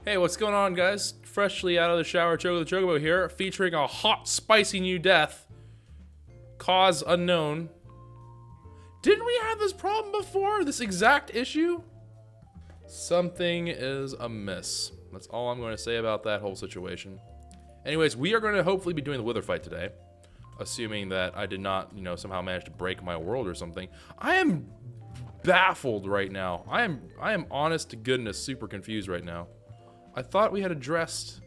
Hey, what's going on, guys? Freshly out of the shower, Choco the Chocobo here, featuring a hot, spicy new death. Cause unknown. Didn't we have this problem before? This exact issue? Something is amiss. That's all I'm going to say about that whole situation. Anyways, we are going to hopefully be doing the Wither fight today. Assuming that I did not, somehow manage to break my world or something. I am baffled right now. I am honest to goodness super confused right now. I thought we had addressed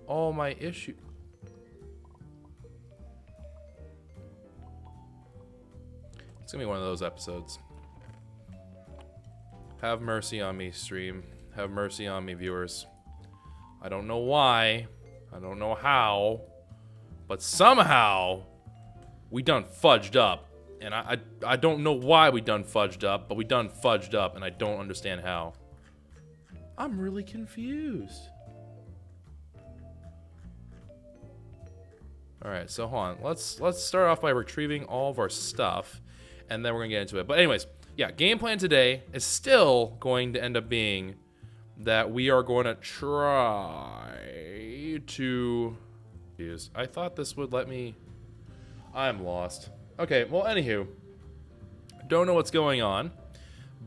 all my issues. It's gonna be one of those episodes. Have mercy on me, stream. Have mercy on me, viewers. I don't know why. I don't know how. But somehow, we done fudged up. And I don't know why we done fudged up, but we done fudged up, and I don't understand how. I'm really confused. Alright, so hold on. Let's start off by retrieving all of our stuff, and then we're gonna get into it. But anyways, yeah, game plan today is still going to end up being that we are going to try to use. I thought this would let me. I'm lost. Okay, well, anywho, don't know what's going on.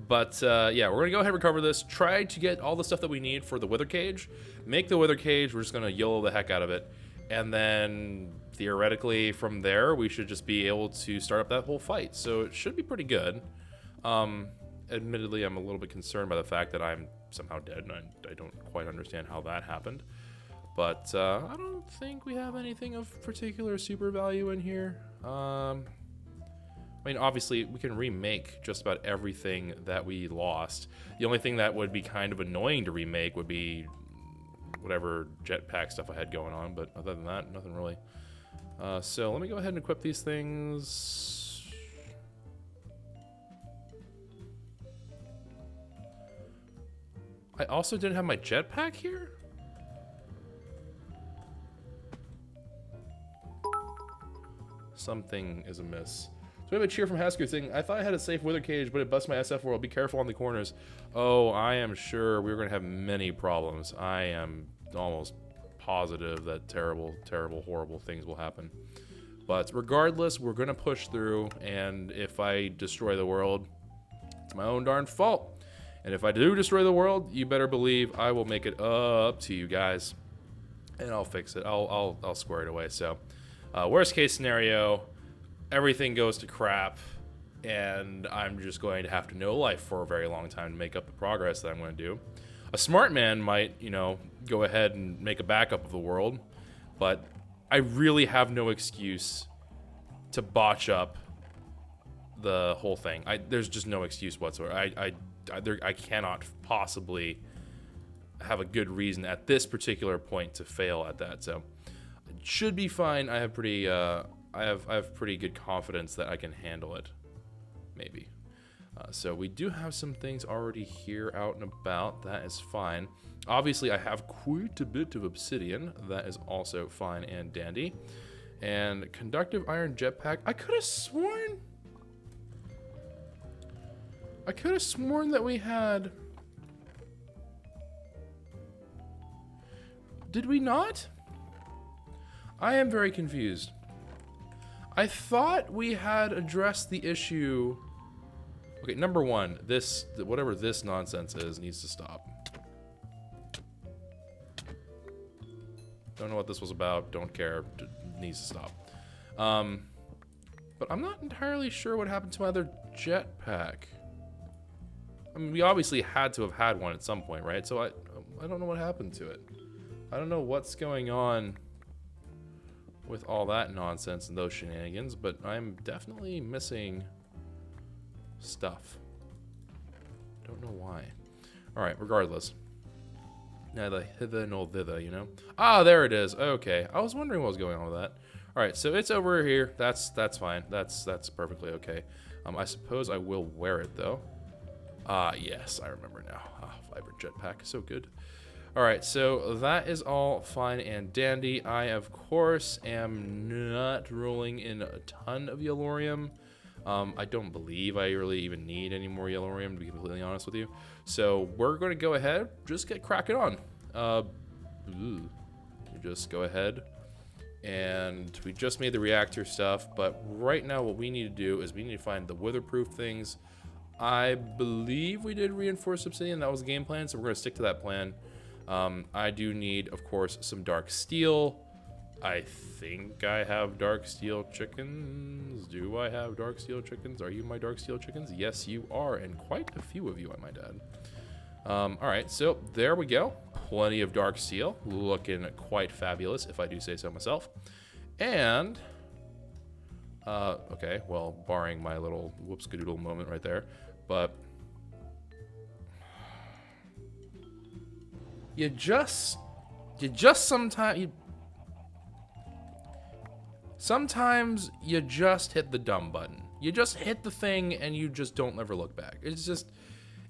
But, yeah, we're going to go ahead and recover this, try to get all the stuff that we need for the Wither Cage, make the Wither Cage, we're just going to YOLO the heck out of it, and then, theoretically, from there, we should just be able to start up that whole fight, so it should be pretty good. Admittedly, I'm a little bit concerned by the fact that I'm somehow dead, and I don't quite understand how that happened, but, I don't think we have anything of particular super value in here. I mean, obviously, we can remake just about everything that we lost. The only thing that would be kind of annoying to remake would be whatever jetpack stuff I had going on, but other than that, nothing really. So let me go ahead and equip these things. I also didn't have my jetpack here? Something is amiss. So we have a cheer from Hasker saying, I thought I had a safe Wither Cage, but it busts my SF world. Be careful on the corners. Oh, I am sure we're going to have many problems. I am almost positive that terrible, terrible, horrible things will happen. But regardless, we're going to push through, and if I destroy the world, it's my own darn fault. And if I do destroy the world, you better believe I will make it up to you guys. And I'll fix it. I'll square it away. So, worst case scenario, everything goes to crap, and I'm just going to have to no life for a very long time to make up the progress that I'm going to do. A smart man might, go ahead and make a backup of the world, but I really have no excuse to botch up the whole thing. There's just no excuse whatsoever. I cannot possibly have a good reason at this particular point to fail at that. So it should be fine. I have pretty I have pretty good confidence that I can handle it, maybe. So we do have some things already here out and about. That is fine. Obviously, I have quite a bit of obsidian. That is also fine and dandy. And conductive iron jetpack. I could have sworn that we had. Did we not? I am very confused. I thought we had addressed the issue. Okay, number one, whatever this nonsense is needs to stop. Don't know what this was about. Don't care. Needs to stop. But I'm not entirely sure what happened to my other jetpack. I mean, we obviously had to have had one at some point, right? So I don't know what happened to it. I don't know what's going on with all that nonsense and those shenanigans, but I'm definitely missing stuff. Don't know why. Alright, regardless. Neither hither nor thither, Ah, there it is. Okay. I was wondering what was going on with that. Alright, so it's over here. That's fine. That's perfectly okay. I suppose I will wear it though. Ah, yes, I remember now. Ah, vibrant jetpack, so good. Alright, so that is all fine and dandy. I, of course, am not rolling in a ton of Yellorium. I don't believe I really even need any more yellow radium, to be completely honest with you. So we're going to go ahead, just get cracking on. We just go ahead, and we just made the reactor stuff, but right now what we need to do is we need to find the witherproof things. I believe we did reinforced obsidian. That was the game plan, so we're going to stick to that plan. I do need, of course, some dark steel. I think I have dark steel chickens. Do I have dark steel chickens? Are you my dark steel chickens? Yes, you are, and quite a few of you, I might add. All right, so there we go. Plenty of dark steel, looking quite fabulous, if I do say so myself. And, okay, well, barring my little whoopskadoodle moment right there, but you just sometimes you just hit the dumb button. You just hit the thing and you just don't ever look back. It's just,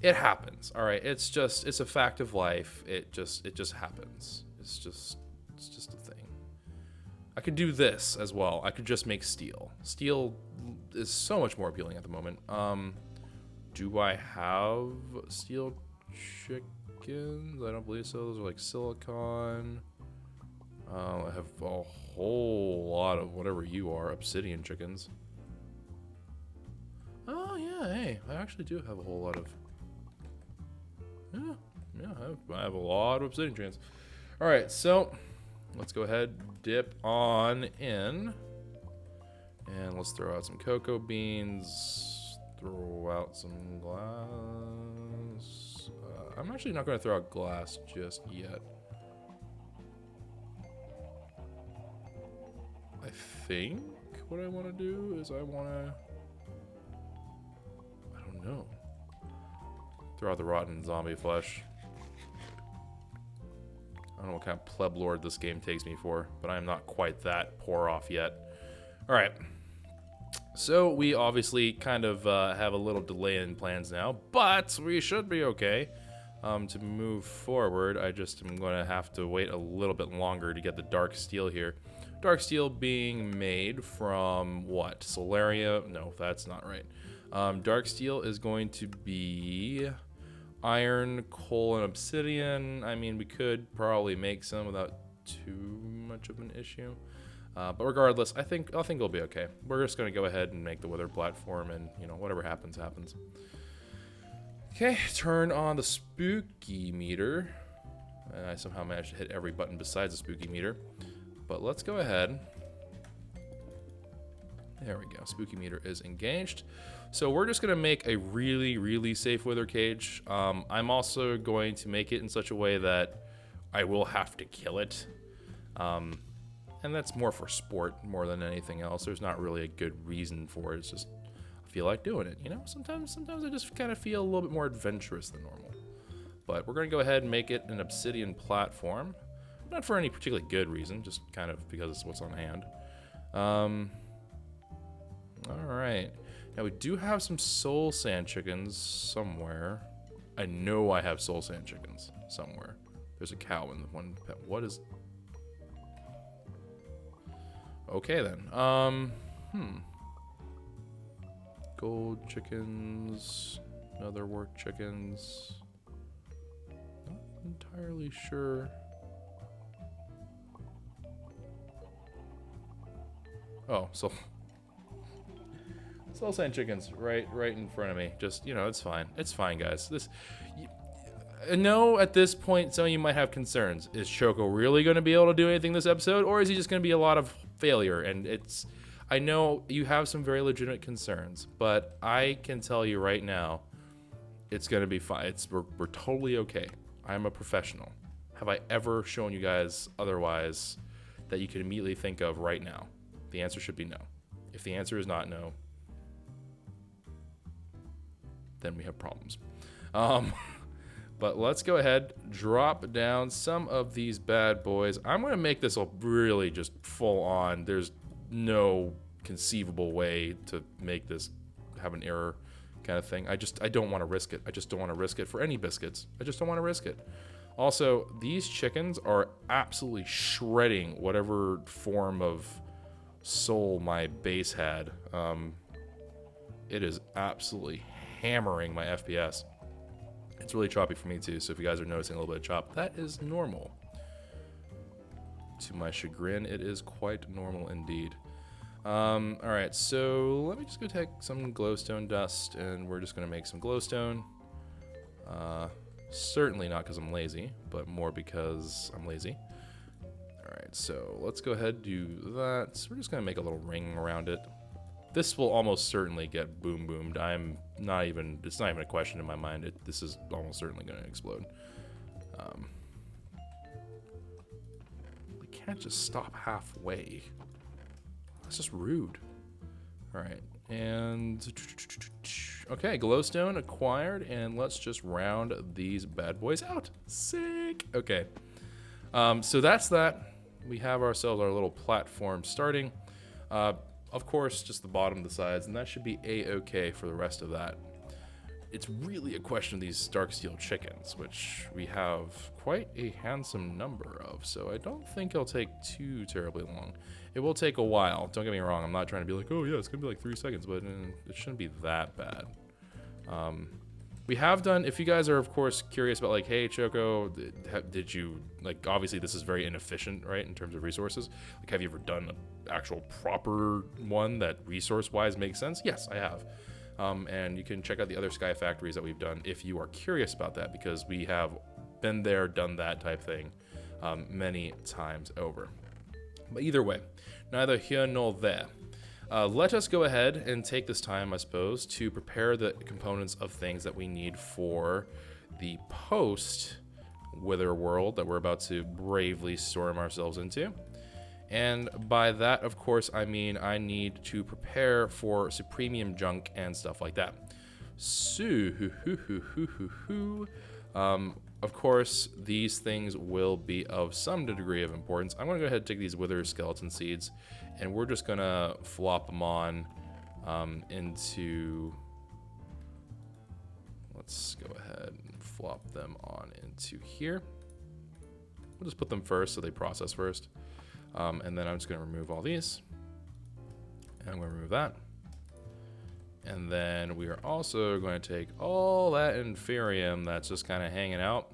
it happens. All right, it's a fact of life. It just happens. It's just a thing. I could do this as well. I could just make steel. Steel is so much more appealing at the moment. Do I have steel chickens? I don't believe so. Those are like silicon. I have a whole lot of whatever you are, obsidian chickens. Oh yeah, hey, I actually do have a whole lot of. Yeah, I have a lot of obsidian chickens. All right, so let's go ahead, dip on in, and let's throw out some cocoa beans. Throw out some glass. I'm actually not going to throw out glass just yet. I think what I want to do is I don't know. Throw out the rotten zombie flesh. I don't know what kind of pleb lord this game takes me for, but I am not quite that poor off yet. All right. So we obviously kind of have a little delay in plans now, but we should be okay. To move forward, I'm going to have to wait a little bit longer to get the dark steel here. Dark steel being made from what? Solaria? No, that's not right. Dark steel is going to be iron, coal, and obsidian. I mean, we could probably make some without too much of an issue. But regardless, I think it'll be okay. We're just going to go ahead and make the wither platform, and whatever happens, happens. Okay, turn on the spooky meter. And I somehow managed to hit every button besides the spooky meter. But let's go ahead. There we go. Spooky meter is engaged. So we're just going to make a really, really safe wither cage. I'm also going to make it in such a way that I will have to kill it. And that's more for sport more than anything else. There's not really a good reason for it. It's just I feel like doing it. Sometimes I just kind of feel a little bit more adventurous than normal. But we're going to go ahead and make it an obsidian platform. Not for any particularly good reason, just kind of because it's what's on hand. All right. Now we do have some soul sand chickens somewhere. I know I have soul sand chickens somewhere. There's a cow in the one pet. What is... Okay then. Gold chickens, netherwork chickens. Not entirely sure. Oh, so soul sand chickens right in front of me. Just, it's fine. It's fine, guys. I know at this point some of you might have concerns. Is Choco really going to be able to do anything this episode, or is he just going to be a lot of failure? And I know you have some very legitimate concerns, but I can tell you right now, it's going to be fine. We're totally okay. I'm a professional. Have I ever shown you guys otherwise that you can immediately think of right now? The answer should be no. If the answer is not no, then we have problems. But let's go ahead, drop down some of these bad boys. I'm going to make this a really just full on. There's no conceivable way to make this have an error kind of thing. I don't want to risk it. I just don't want to risk it for any biscuits. I just don't want to risk it. Also, these chickens are absolutely shredding whatever form of soul my base had. it is absolutely hammering my FPS. It's really choppy for me too, so if you guys are noticing a little bit of chop, that is normal. To my chagrin, it is quite normal indeed. Alright, so let me just go take some glowstone dust, and we're just going to make some glowstone. Certainly not because I'm lazy, but more because I'm lazy. Alright, so let's go ahead and do that. We're just going to make a little ring around it. This will almost certainly get boom boomed. It's not even a question in my mind. This is almost certainly going to explode. We can't just stop halfway. That's just rude. Alright, and okay, glowstone acquired, and let's just round these bad boys out. Sick. Okay. So that's that. We have ourselves our little platform starting. Of course, just the bottom of the sides, and that should be a-okay for the rest of that. It's really a question of these dark steel chickens, which we have quite a handsome number of, so I don't think it'll take too terribly long. It will take a while, don't get me wrong. I'm not trying to be like, oh yeah, it's gonna be like 3 seconds, but it shouldn't be that bad. We have done, if you guys are of course curious about like, hey Choco, did you, like, obviously this is very inefficient, right, in terms of resources. Like, have you ever done an actual proper one that resource wise makes sense? Yes, I have. And you can check out the other Sky Factories that we've done if you are curious about that, because we have been there, done that type thing many times over. But either way, neither here nor there. Let us go ahead and take this time, I suppose, to prepare the components of things that we need for the post-Wither world that we're about to bravely storm ourselves into. And by that, of course, I mean I need to prepare for Supremium junk and stuff like that. So, of course, these things will be of some degree of importance. I'm going to go ahead and take these Wither skeleton seeds, and we're just going to flop them on into... Let's go ahead and flop them on into here. We'll just put them first so they process first. And then I'm just going to remove all these. And I'm going to remove that. And then we are also going to take all that Inferium that's just kind of hanging out.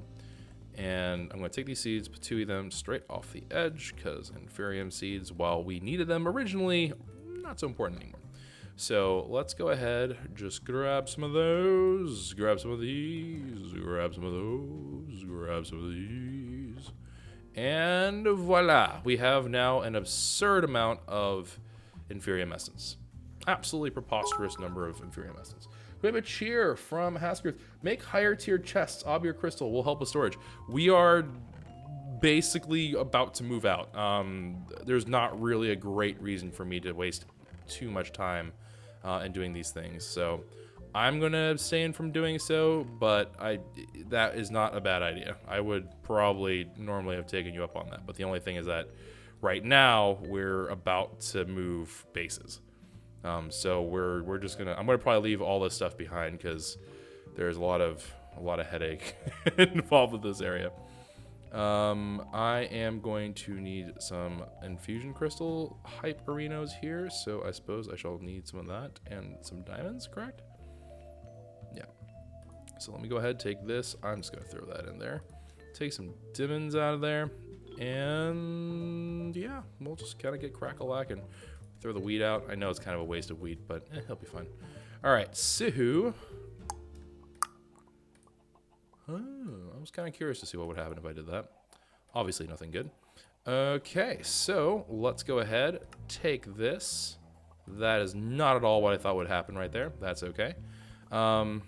And I'm going to take these seeds, patooey them straight off the edge, because Inferium seeds, while we needed them originally, not so important anymore. So let's go ahead, just grab some of those, grab some of these, grab some of those, grab some of these. And voila, we have now an absurd amount of Inferium essence. Absolutely preposterous number of Inferium essence. We have a cheer from Haskerth. Make higher tier chests. Obby or Crystal will help with storage. We are basically about to move out. There's not really a great reason for me to waste too much time in doing these things. So I'm going to abstain from doing so, but that is not a bad idea. I would probably normally have taken you up on that. But the only thing is that right now we're about to move bases. So we're just gonna, I'm gonna probably leave all this stuff behind because there's a lot of headache involved with this area. I am going to need some infusion crystal hyperinos here, so I suppose I shall need some of that and some diamonds, correct? Yeah. So let me go ahead, take this. I'm just gonna throw that in there. Take some diamonds out of there, and yeah, we'll just kind of get crack-a-lackin'. Throw the wheat out. I know it's kind of a waste of wheat, but he'll be fine. All right, so I was kind of curious to see what would happen if I did that. Obviously, nothing good. Okay, so let's go ahead, take this. That is not at all what I thought would happen right there. That's okay. Okay,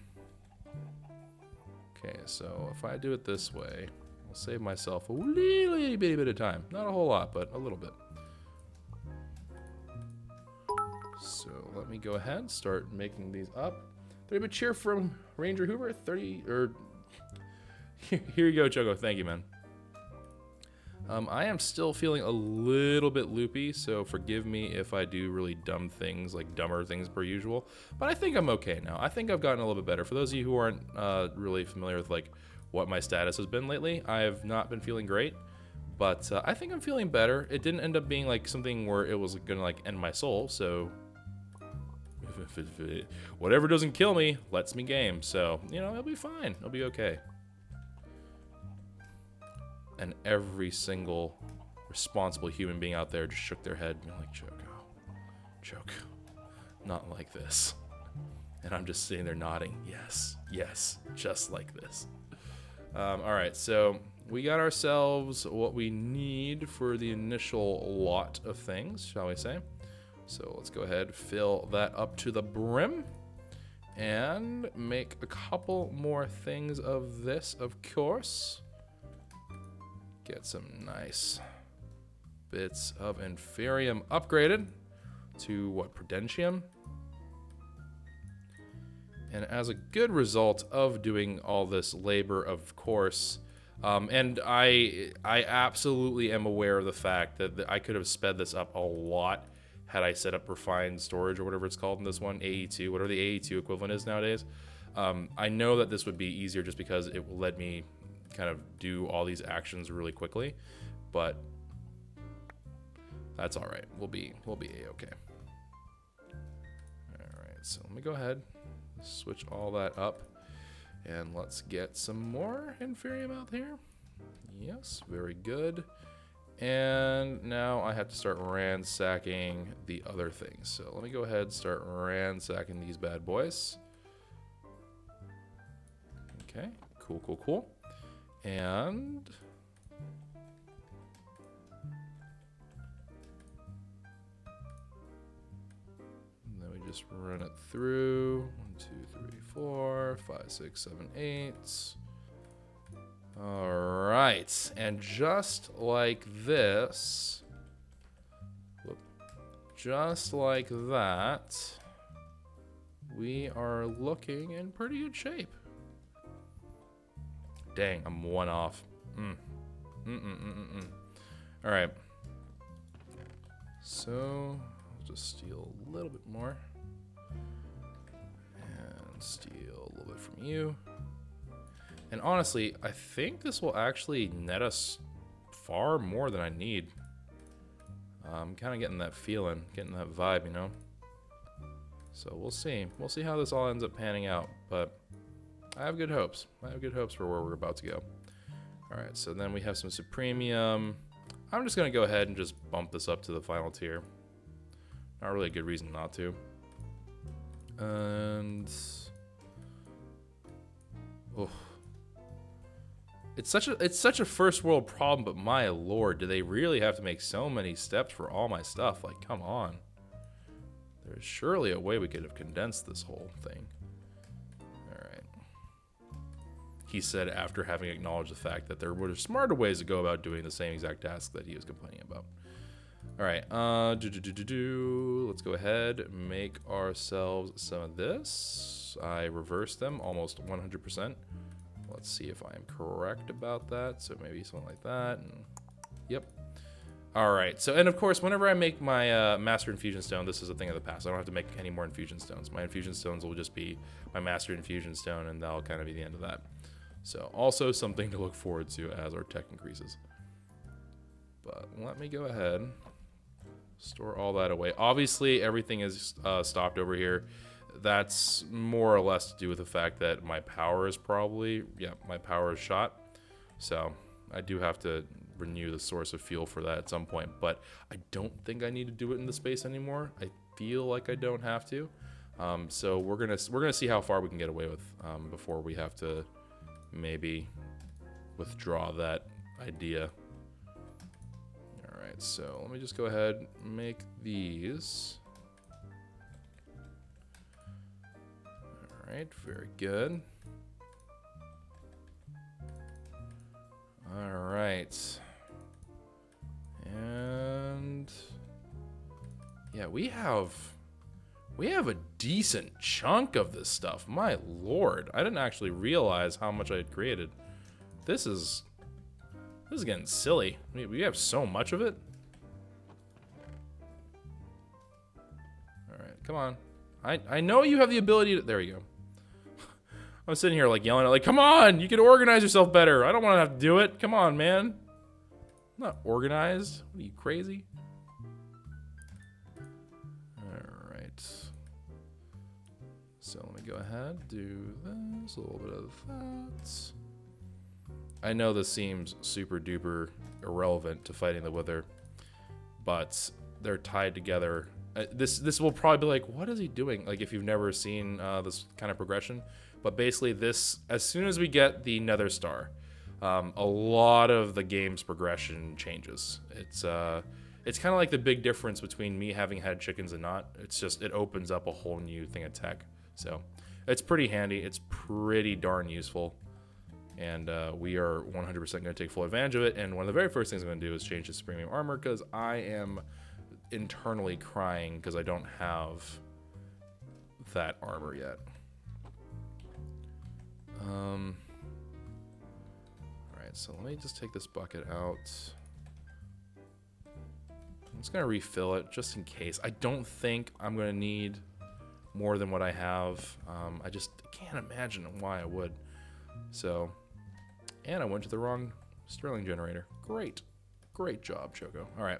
so if I do it this way, I'll save myself a little bitty bit of time. Not a whole lot, but a little bit. So let me go ahead and start making these up. There's a cheer from Ranger Hoover, 30, or here you go, Choco. Thank you, man. I am still feeling a little bit loopy, so forgive me if I do really dumb things, like dumber things per usual. But I think I'm okay now. I think I've gotten a little bit better. For those of you who aren't really familiar with like what my status has been lately, I have not been feeling great. But I think I'm feeling better. It didn't end up being like something where it was gonna like end my soul, so whatever doesn't kill me lets me game. So, you know, it'll be fine. It'll be okay. And every single responsible human being out there just shook their head and be like, Choco, not like this. And I'm just sitting there nodding. Yes, just like this. All right, so we got ourselves what we need for the initial lot of things, shall we say. So let's go ahead, fill that up to the brim, and make a couple more things of this, of course. Get some nice bits of Inferium upgraded to what, Prudentium? And as a good result of doing all this labor, of course, and I absolutely am aware of the fact that I could have sped this up a lot had I set up refined storage or whatever it's called in this one, AE2, whatever the AE2 equivalent is nowadays. I know that this would be easier just because it will let me kind of do all these actions really quickly, but that's all right. We'll be a-okay. All right, so let me go ahead, switch all that up, and let's get some more Inferium out here. Yes, very good. And now I have to start ransacking the other things. So let me go ahead and start ransacking these bad boys. Okay, cool. And then we just run it through. 1, 2, 3, 4, 5, 6, 7, 8. All right, and just like this, just like that, we are looking in pretty good shape. Dang, I'm one off. All right. So I'll just steal a little bit more. And steal a little bit from you. And honestly, I think this will actually net us far more than I need. I'm kind of getting that feeling, getting that vibe, you know? So we'll see. We'll see how this all ends up panning out, but I have good hopes. I have good hopes for where we're about to go. All right, so then we have some Supremium. I'm just going to go ahead and just bump this up to the final tier. Not really a good reason not to. And oh, it's such a first world problem, but my lord, do they really have to make so many steps for all my stuff? Like, come on. There's surely a way we could have condensed this whole thing. He said after having acknowledged the fact that there were smarter ways to go about doing the same exact task that he was complaining about. All right, let's go ahead and make ourselves some of this. I reversed them almost 100%. Let's see if I am correct about that. So maybe something like that. And yep. All right. So, and of course, whenever I make my Master Infusion Stone, this is a thing of the past. I don't have to make any more Infusion Stones. My Infusion Stones will just be my Master Infusion Stone, and that'll kind of be the end of that. So also something to look forward to as our tech increases. But let me go ahead, store all that away. Obviously, everything is stopped over here. That's more or less to do with the fact that my power is probably, my power is shot. So I do have to renew the source of fuel for that at some point. But I don't think I need to do it in the space anymore. I feel like I don't have to. So we're gonna see how far we can get away with before we have to maybe withdraw that idea. All right, so let me just go ahead and make these. All right, very good. All right. And yeah, we have a decent chunk of this stuff. My lord, I didn't actually realize how much I had created. This is getting silly. We have so much of it. All right, come on. I know you have the ability to, there you go. I'm sitting here like yelling at, like, come on, you can organize yourself better. I don't want to have to do it. Come on, man. I'm not organized. What are you, crazy? All right. go ahead, do this, a little bit of that. I know this seems super duper irrelevant to fighting the Wither, but they're tied together. This will probably be like, what is he doing? Like if you've never seen this kind of progression. But basically this, as soon as we get the Nether Star, a lot of the game's progression changes. It's kind of like the big difference between me having had chickens and not. It's just, it opens up a whole new thing of tech. So it's pretty handy. It's pretty darn useful. And we are 100% going to take full advantage of it. And one of the very first things I'm going to do is change this premium armor because I am internally crying because I don't have that armor yet. Alright, so let me just take this bucket out. I'm just going to refill it just in case. I don't think I'm going to need more than what I have. I just can't imagine why I would. So, and I went to the wrong Sterling generator. Great. Great job, Choco. Alright.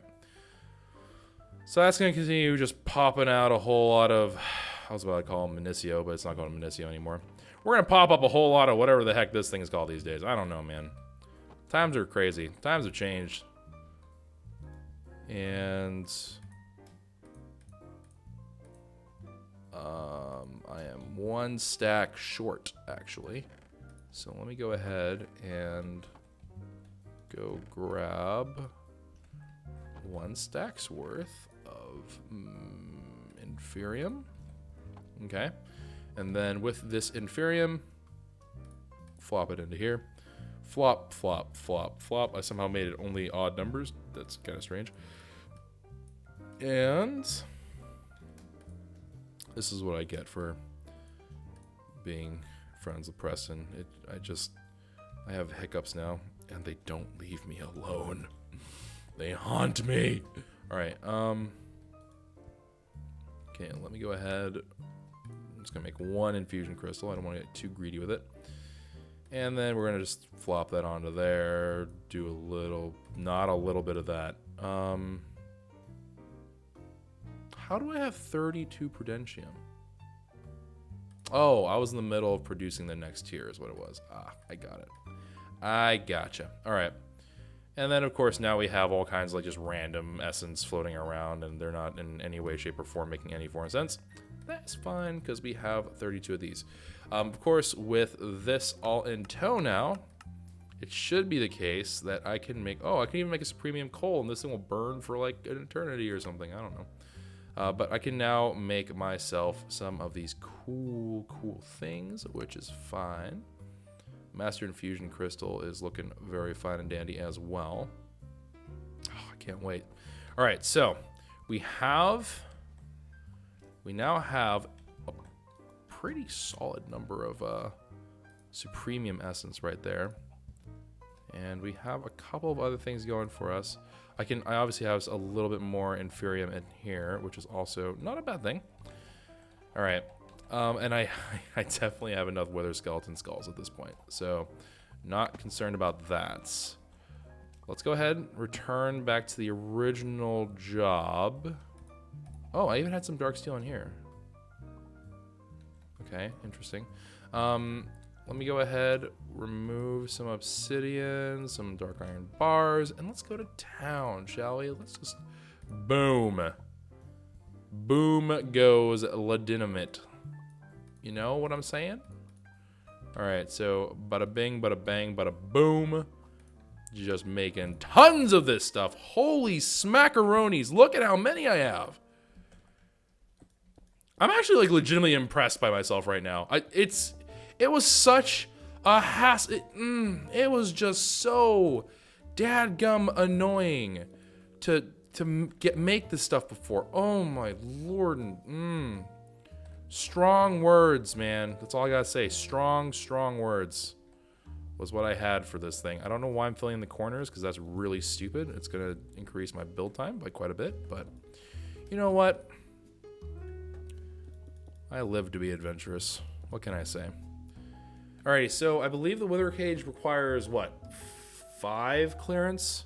So that's going to continue just popping out a whole lot of, I was about to call them Minicio, but it's not called Minicio anymore. We're going to pop up a whole lot of whatever the heck this thing is called these days. I don't know, man. Times are crazy. Times have changed. And I am one stack short, actually. So let me go ahead and go grab 1 stack's worth of Inferium. Okay. And then with this Inferium, flop it into here. Flop, flop, flop, flop. I somehow made it only odd numbers. That's kind of strange. And this is what I get for being friends with Preston. I have hiccups now, and they don't leave me alone. They haunt me. All right. Okay, let me go ahead. I'm just gonna make 1 infusion crystal. I don't want to get too greedy with it. And then we're gonna just flop that onto there. Do a little, not a little bit of that. How do I have 32 Prudentium? Oh, I was in the middle of producing the next tier is what it was. Ah, I got it. I gotcha. All right. And then, of course, now we have all kinds of like just random essence floating around, and they're not in any way, shape, or form making any foreign sense. That's fine, because we have 32 of these. Of course, with this all in tow now, it should be the case that I can make... Oh, I can even make a premium coal, and this thing will burn for like an eternity or something. I don't know. But I can now make myself some of these cool things, which is fine. Master Infusion Crystal is looking very fine and dandy as well. Oh, I can't wait. All right, so we now have a pretty solid number of Supremium Essence right there. And we have a couple of other things going for us. I obviously have a little bit more Inferium in here, which is also not a bad thing. All right. And I definitely have enough Wither Skeleton Skulls at this point. So not concerned about that. Let's go ahead and return back to the original job. Oh, I even had some dark steel in here. Okay, interesting. Let me go ahead, remove some obsidian, some dark iron bars, and let's go to town, shall we? Let's just... Boom. Boom goes Ladinamite. You know what I'm saying? Alright, so bada bing, bada bang, bada boom. Just making tons of this stuff. Holy smackaronis. Look at how many I have. I'm actually like legitimately impressed by myself right now. It was such a hassle. It was just so dadgum annoying to make this stuff before. Oh my lord. Strong words, man. That's all I gotta say. Strong words was what I had for this thing. I don't know why I'm filling in the corners, because that's really stupid. It's gonna increase my build time by quite a bit, but you know what? I live to be adventurous. What can I say? Alrighty, so I believe the Wither Cage requires, what, 5 clearance?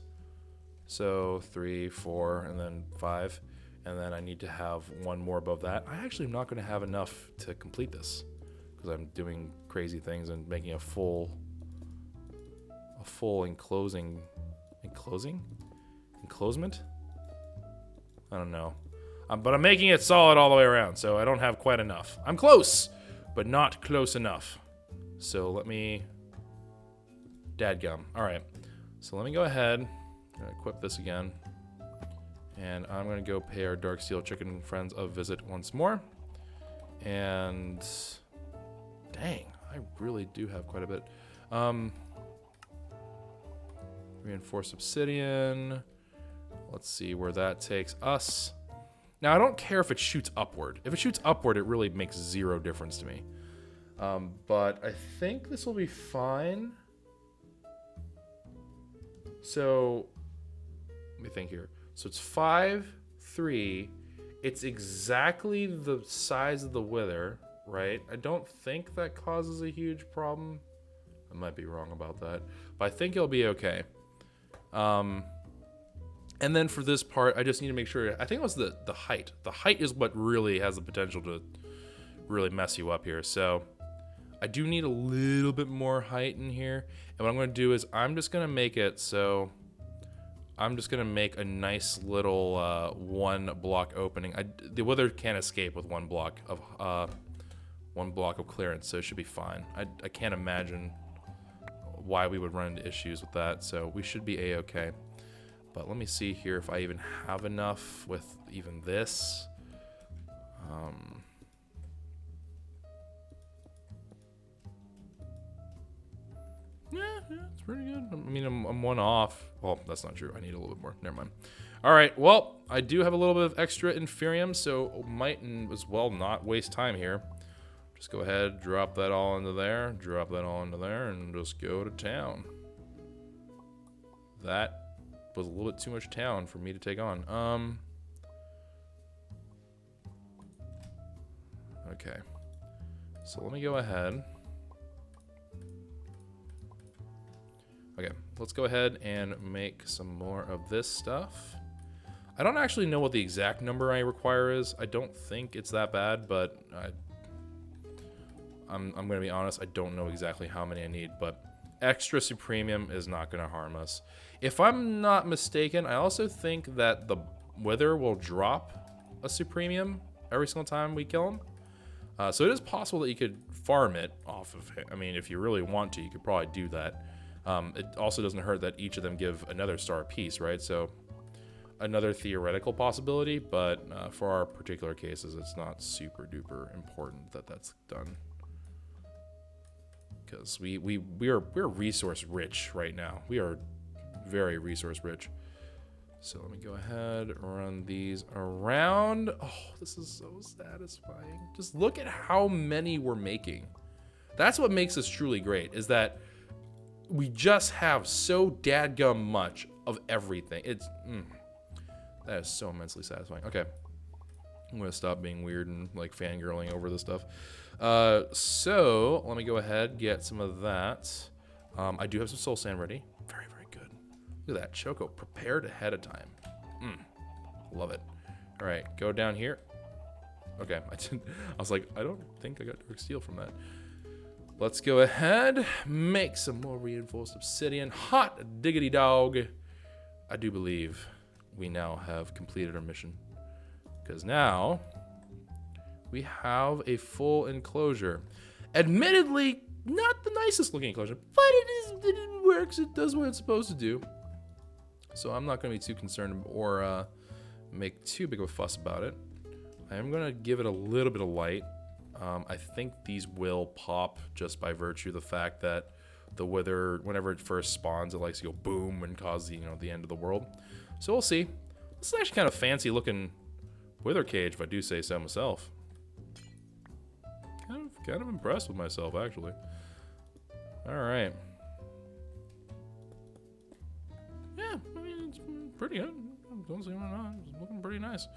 So 3, 4, and then 5. And then I need to have 1 more above that. I actually am not going to have enough to complete this. because I'm doing crazy things and making a full enclosement. I don't know. But I'm making it solid all the way around, so I don't have quite enough. I'm close, but not close enough. So let me... Dadgum. Alright. So let me go ahead. I'm going to equip this again. And I'm going to go pay our Dark Steel Chicken friends a visit once more. And... Dang, I really do have quite a bit. Reinforced obsidian. Let's see where that takes us. Now, I don't care if it shoots upward. If it shoots upward, it really makes zero difference to me. But I think this will be fine. So, let me think here. So it's 5, 3. It's exactly the size of the wither, right? I don't think that causes a huge problem. I might be wrong about that. But I think it'll be okay. And then for this part, I just need to make sure, I think it was the height. The height is what really has the potential to really mess you up here. So I do need a little bit more height in here. And what I'm going to do is I'm just going to make it so I'm just going to make a nice little 1 block opening. The wither can't escape with 1 block of clearance, so it should be fine. I can't imagine why we would run into issues with that, so we should be a-okay. But let me see here if I even have enough with even this. Yeah, it's pretty good. I mean, I'm 1 off. Well, that's not true. I need a little bit more. Never mind. All right, well, I do have a little bit of extra inferium, so might as well not waste time here. Just go ahead, drop that all into there, drop that all into there, and just go to town. That was a little bit too much town for me to take on. Okay. So let me go ahead. Okay, let's go ahead and make some more of this stuff. I don't actually know what the exact number I require is. I don't think it's that bad, but I'm going to be honest, I don't know exactly how many I need, but extra supremium is not going to harm us. If I'm not mistaken, I also think that the wither will drop a supremium every single time we kill him. So it is possible that you could farm it off of him. I mean, if you really want to, you could probably do that. It also doesn't hurt that each of them give another star apiece, right? So another theoretical possibility, but for our particular cases, it's not super duper important that that's done. Because we're resource rich right now. We are very resource rich. So let me go ahead, run these around. Oh, this is so satisfying. Just look at how many we're making. That's what makes us truly great, is that we just have so dadgum much of everything. It's that is so immensely satisfying. Okay, I'm gonna stop being weird and like fangirling over this stuff. So let me go ahead, get some of that. I do have some soul sand ready. Very, very good. Look at that, Choco prepared ahead of time. Love it. All right, go down here. Okay, I was like, I don't think I got dark steel from that. Let's go ahead, make some more reinforced obsidian. Hot diggity dog. I do believe we now have completed our mission, because now we have a full enclosure. Admittedly, not the nicest looking enclosure, but it works. It does what it's supposed to do. So I'm not going to be too concerned or make too big of a fuss about it. I am going to give it a little bit of light. I think these will pop just by virtue of the fact that the wither, whenever it first spawns, it likes to go boom and cause the, the end of the world. So we'll see. This is actually kind of fancy looking wither cage, if I do say so myself. Kind of impressed with myself, actually. All right. Yeah, I mean, it's pretty good. Don't see why not. It's looking pretty nice.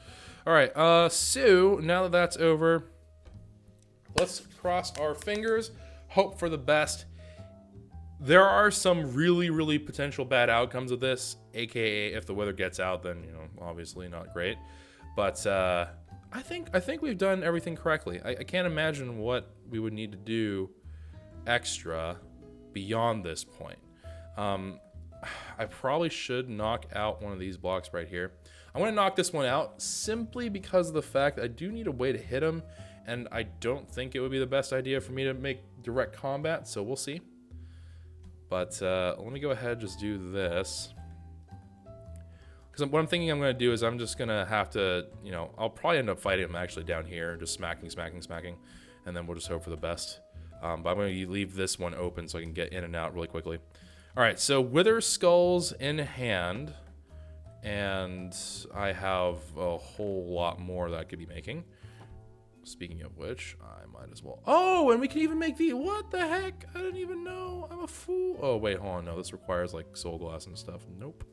All right, so now that that's over, let's cross our fingers, hope for the best. There are some really, really potential bad outcomes of this, aka if the weather gets out, then, obviously not great. But I think we've done everything correctly. I can't imagine what we would need to do extra beyond this point. I probably should knock out one of these blocks right here. I want to knock this one out simply because of the fact that I do need a way to hit him, and I don't think it would be the best idea for me to make direct combat, so we'll see. But let me go ahead and just do this. Because what I'm thinking I'm going to do is I'm just going to have to, you know, I'll probably end up fighting him actually down here, just smacking, and then we'll just hope for the best. But I'm going to leave this one open so I can get in and out really quickly. All right, so Wither Skulls in hand, and I have a whole lot more that I could be making. Speaking of which, I might as well. Oh, and we can even make the, what the heck? I didn't even know. I'm a fool. Oh, wait, hold on. No, this requires like soul glass and stuff. Nope.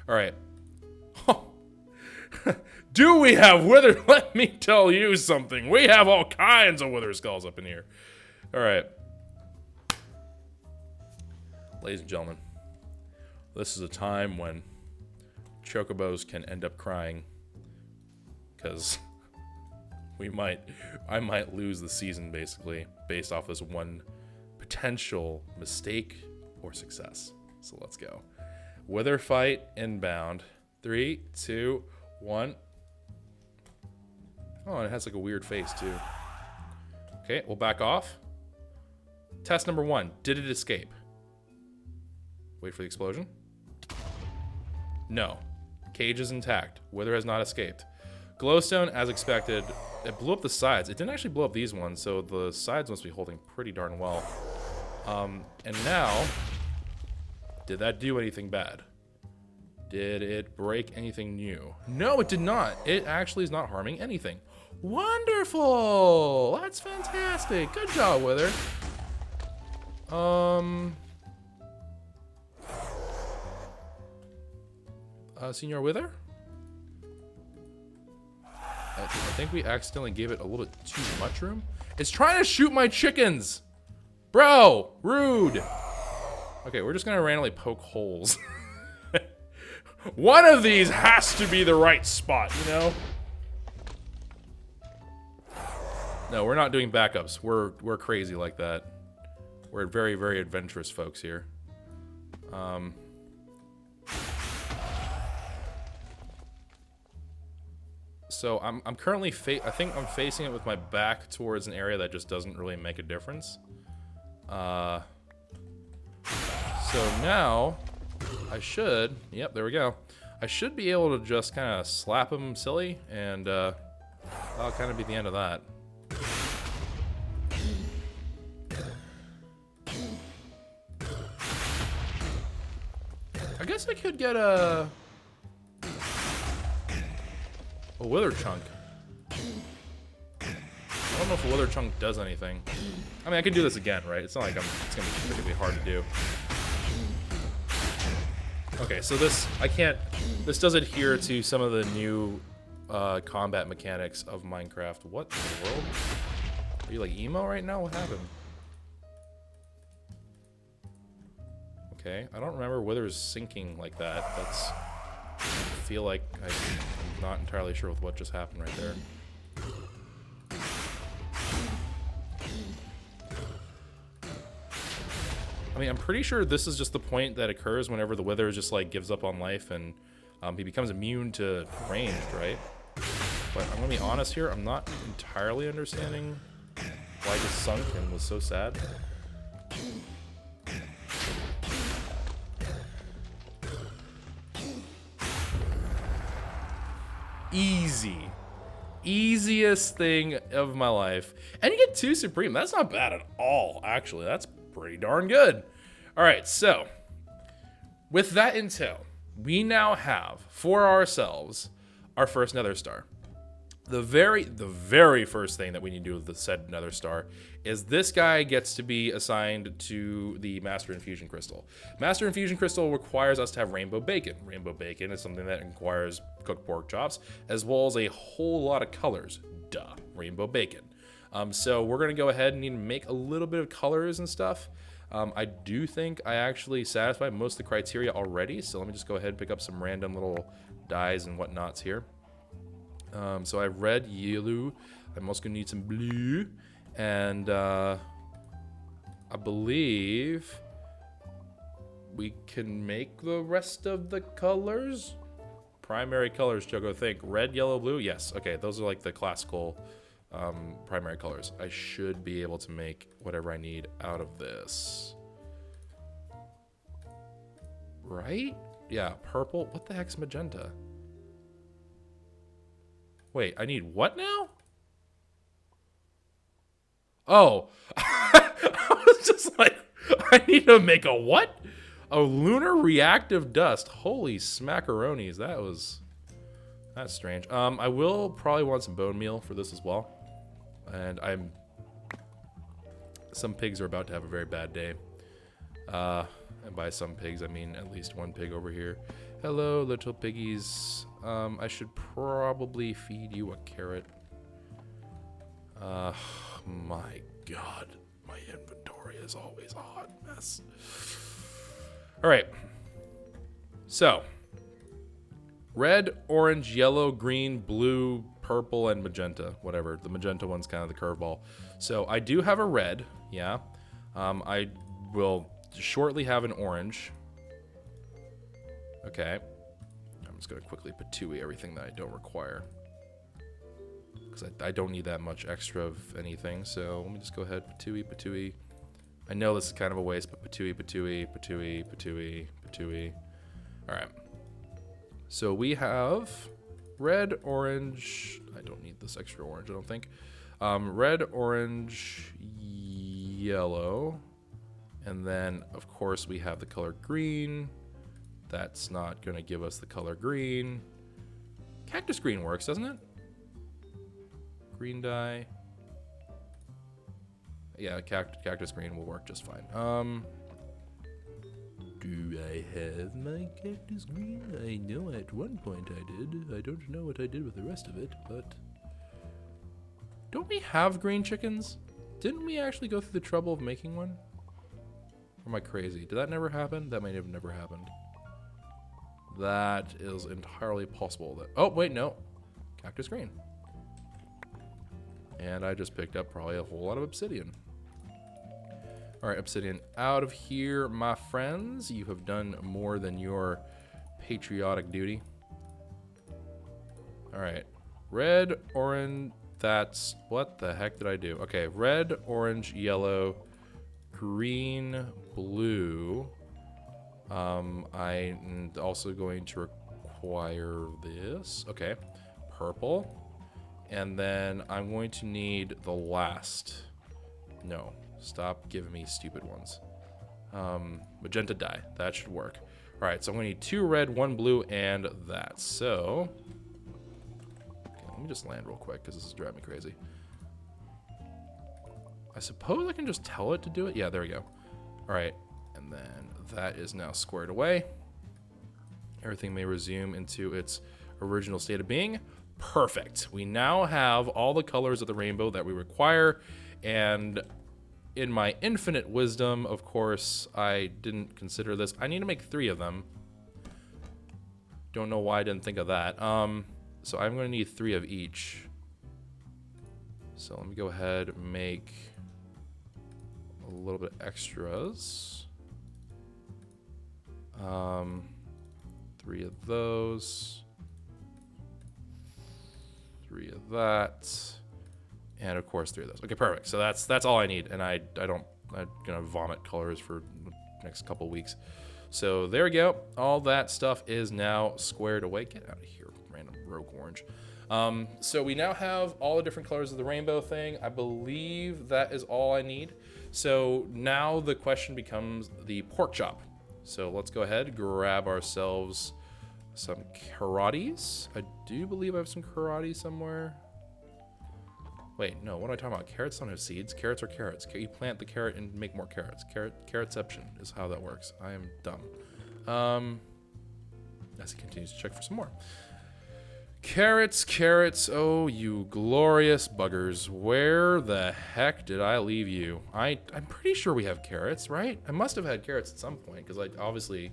All right. Do we have wither? Let me tell you something. We have all kinds of Wither Skulls up in here. All right. Ladies and gentlemen, this is a time when chocobos can end up crying because I might lose the season basically based off this one potential mistake or success. So let's go. Wither fight inbound. 3, 2, 1. Oh, and it has like a weird face too. Okay, we'll back off. Test number 1. Did it escape? Wait for the explosion. No. Cage is intact. Wither has not escaped. Glowstone, as expected, it blew up the sides. It didn't actually blow up these ones, so the sides must be holding pretty darn well. And now, did that do anything bad? Did it break anything new? No, it did not. It actually is not harming anything. Wonderful! That's fantastic. Good job, Wither. Senior Wither? I think we accidentally gave it a little bit too much room. It's trying to shoot my chickens! Bro! Rude! Okay, we're just gonna randomly poke holes. One of these has to be the right spot, you know? No, we're not doing backups. We're crazy like that. We're very, very adventurous folks here. So I'm currently I think I'm facing it with my back towards an area that just doesn't really make a difference. So now I should, yep, there we go. I should be able to just kind of slap him silly, and that'll kind of be the end of that. I guess I could get a Wither Chunk. I don't know if a Wither Chunk does anything. I mean, I can do this again, right? It's not like it's gonna be particularly hard to do. Okay, so this does adhere to some of the new combat mechanics of Minecraft. What in the world? Are you like emo right now? What happened? Okay, I don't remember Wither's sinking like that. I feel like I'm not entirely sure with what just happened right there. I mean, I'm pretty sure this is just the point that occurs whenever the Wither just like gives up on life and he becomes immune to ranged, right? But I'm gonna be honest here, I'm not entirely understanding why I just sunk and was so sad. Easy. Easiest thing of my life. And you get 2 Supreme. That's not bad at all, actually. That's pretty darn good. All right, so with that intel, we now have for ourselves our first Nether Star. The very first thing that we need to do with the said Nether Star is this guy gets to be assigned to the Master Infusion Crystal. Master Infusion Crystal requires us to have Rainbow Bacon. Rainbow Bacon is something that requires cooked pork chops, as well as a whole lot of colors. Duh, Rainbow Bacon. So we're gonna go ahead and need to make a little bit of colors and stuff. I do think I actually satisfied most of the criteria already, so let me just go ahead and pick up some random little dyes and whatnots here. So I have red, yellow. I'm also gonna need some blue, and I believe we can make the rest of the colors. Primary colors, Choco, think. Red, yellow, blue? Yes. Okay, those are like the classical primary colors. I should be able to make whatever I need out of this. Right? Yeah, purple. What the heck's magenta? Wait, I need what now? Oh. I was just like, I need to make a what? A lunar reactive dust. Holy smackaronis. That's strange. I will probably want some bone meal for this as well. And some pigs are about to have a very bad day. And by some pigs, I mean at least one pig over here. Hello, little piggies. I should probably feed you a carrot. My God. My inventory is always a hot mess. All right. So, red, orange, yellow, green, blue, purple, and magenta. Whatever. The magenta one's kind of the curveball. So, I do have a red. Yeah. I will shortly have an orange. Okay. I'm just going to quickly patooey everything that I don't require. Because I don't need that much extra of anything. So, let me just go ahead. Patooey. I know this is kind of a waste, but patooey. All right. So we have red, orange. I don't need this extra orange, I don't think. Red, orange, yellow. And then, of course, we have the color green. That's not going to give us the color green. Cactus green works, doesn't it? Green dye. Yeah, cactus green will work just fine. Do I have my cactus green? I know at one point I did. I don't know what I did with the rest of it, but... Don't we have green chickens? Didn't we actually go through the trouble of making one? Or am I crazy? Did that never happen? That might have never happened. That is entirely possible. That oh, wait, no. Cactus green. And I just picked up probably a whole lot of obsidian. All right, obsidian out of here, my friends. You have done more than your patriotic duty. All right, red, orange. That's what the heck did I do? Okay, red, orange, yellow, green, blue. I'm also going to require this. Okay, purple. And then I'm going to need the last. No. Stop giving me stupid ones. Magenta dye. That should work. All right, so I'm going to need 2 red, 1 blue, and that. So, okay, let me just land real quick because this is driving me crazy. I suppose I can just tell it to do it. Yeah, there we go. All right, and then that is now squared away. Everything may resume into its original state of being. Perfect. We now have all the colors of the rainbow that we require, and in my infinite wisdom, of course, I didn't consider this. I need to make 3 of them. Don't know why I didn't think of that. So I'm going to need 3 of each. So let me go ahead and make a little bit extras. 3 of those. 3 of that. And of course 3 of those. Okay, perfect. So that's all I need. And I'm gonna vomit colors for the next couple weeks. So there we go. All that stuff is now squared away. Get out of here, random rogue orange. So we now have all the different colors of the rainbow thing. I believe that is all I need. So now the question becomes the pork chop. So let's go ahead, grab ourselves some karates. I do believe I have some karate somewhere. Wait, no, what am I talking about? Carrots don't have seeds. Carrots are carrots. You plant the carrot and make more carrots. Carrotception is how that works. I am dumb. As he continues to check for some more. Carrots, oh, you glorious buggers. Where the heck did I leave you? I'm pretty sure we have carrots, right? I must have had carrots at some point, because I obviously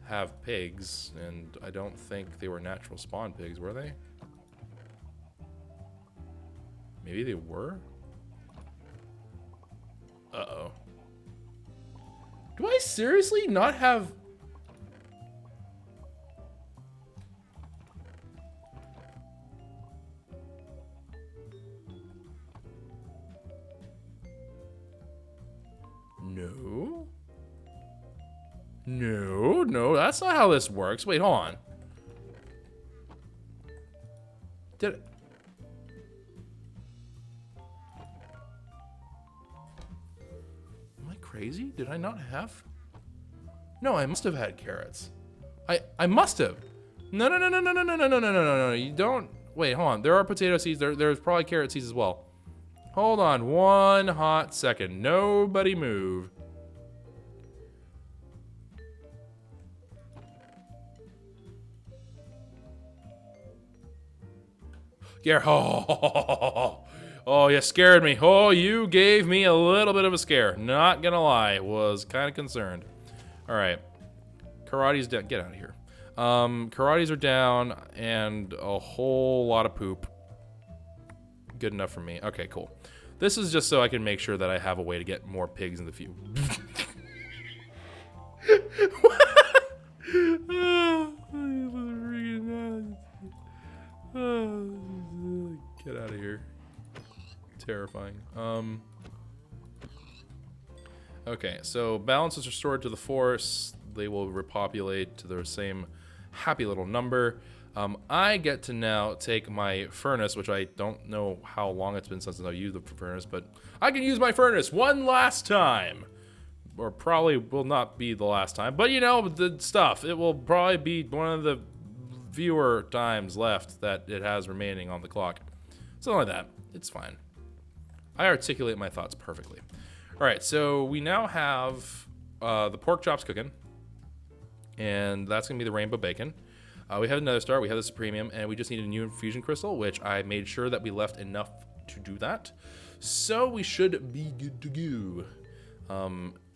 have pigs, and I don't think they were natural spawn pigs, were they? Maybe they were? Uh-oh. Do I seriously not have... No. No, that's not how this works. Wait, hold on. Did... Am I crazy? Did I not have... No, I must have had carrots. I must have. No. You don't... Wait, hold on. There are potato seeds. There's probably carrot seeds as well. Hold on one hot second. Nobody move. Oh, you scared me. Oh, you gave me a little bit of a scare. Not gonna lie, was kind of concerned. All right, karate's down. Get out of here. Karates are down, and a whole lot of poop. Good enough for me. Okay, cool. This is just so I can make sure that I have a way to get more pigs in the future. Get out of here. Terrifying. Okay, so balance is restored to the force. They will repopulate to their same happy little number. I get to now take my furnace, which I don't know how long it's been since I've used the furnace, but I can use my furnace one last time. Or probably will not be the last time, but you know, the stuff. It will probably be one of the fewer times left that it has remaining on the clock. Something like that. It's fine. I articulate my thoughts perfectly. All right, so we now have the pork chops cooking, and that's gonna be the rainbow bacon. We have another star, we have the supremium, and we just need a new infusion crystal, which I made sure that we left enough to do that. So we should be good to go.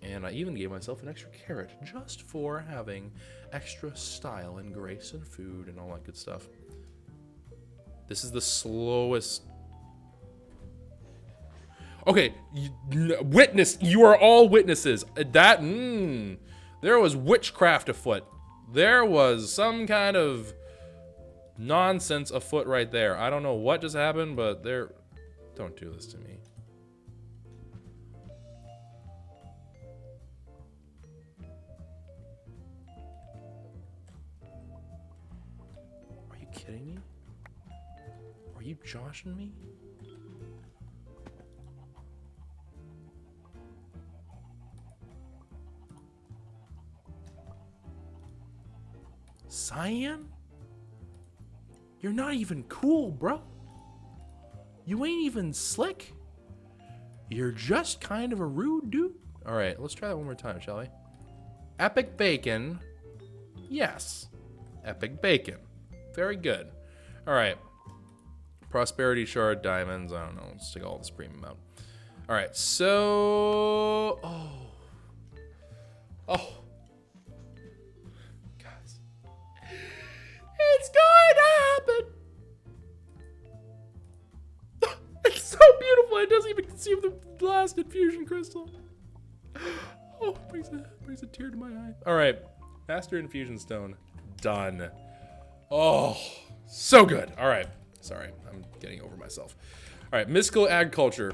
And I even gave myself an extra carrot just for having extra style and grace and food and all that good stuff. This is the slowest. Okay, witness. You are all witnesses. That, there was witchcraft afoot. There was some kind of nonsense afoot right there. I don't know what just happened, but there. Don't do this to me. Are you kidding me? Are you joshing me? Cyan? You're not even cool, bro. You ain't even slick. You're just kind of a rude dude. All right, let's try that one more time, shall we? Epic bacon. Yes. Epic bacon. Very good. All right. Prosperity shard, diamonds. I don't know. Let's take all this premium out. All right, so... Oh. It's going to happen. It's so beautiful. It doesn't even consume the last infusion crystal. Oh, brings a tear to my eye. All right, master infusion stone done. Oh, so good. All right, sorry, I'm getting over myself. All right, mystical agriculture.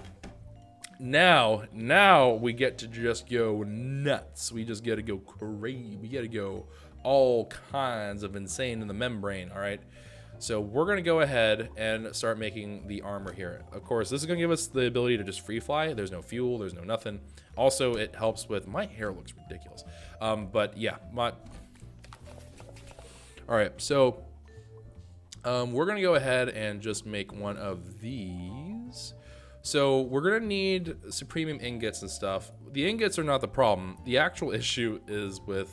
Now we get to just go nuts. We just get to go crazy. We get to go all kinds of insane in the membrane. All right, so we're gonna go ahead and start making the armor here. Of course, this is gonna give us the ability to just free fly. There's no fuel, there's no nothing. Also, it helps with, my hair looks ridiculous. But yeah, all right, so we're gonna go ahead and just make one of these. So we're gonna need supremium ingots and stuff. The ingots are not the problem. The actual issue is with,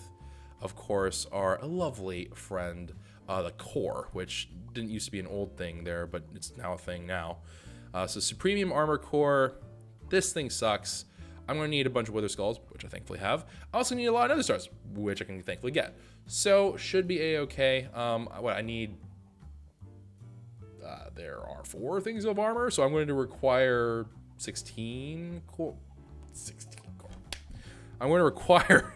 of course, our lovely friend, the core, which didn't used to be an old thing there, but it's now a thing now. So supremium armor core, this thing sucks. I'm gonna need a bunch of wither skulls, which I thankfully have. I also need a lot of nether stars, which I can thankfully get. So should be a-okay. What I need, there are 4 things of armor, so I'm going to require 16 core. 16 core. I'm going to require...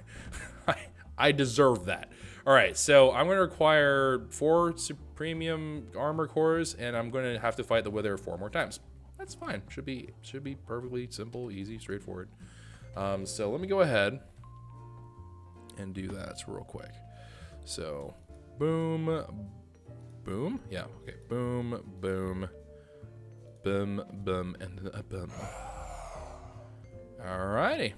I deserve that. All right, so I'm going to require 4 premium armor cores, and I'm going to have to fight the Wither 4 more times. That's fine. Should be perfectly simple, easy, straightforward. So let me go ahead and do that real quick. So, boom, boom. Yeah, okay. Boom, boom, boom, boom, and boom. Alrighty.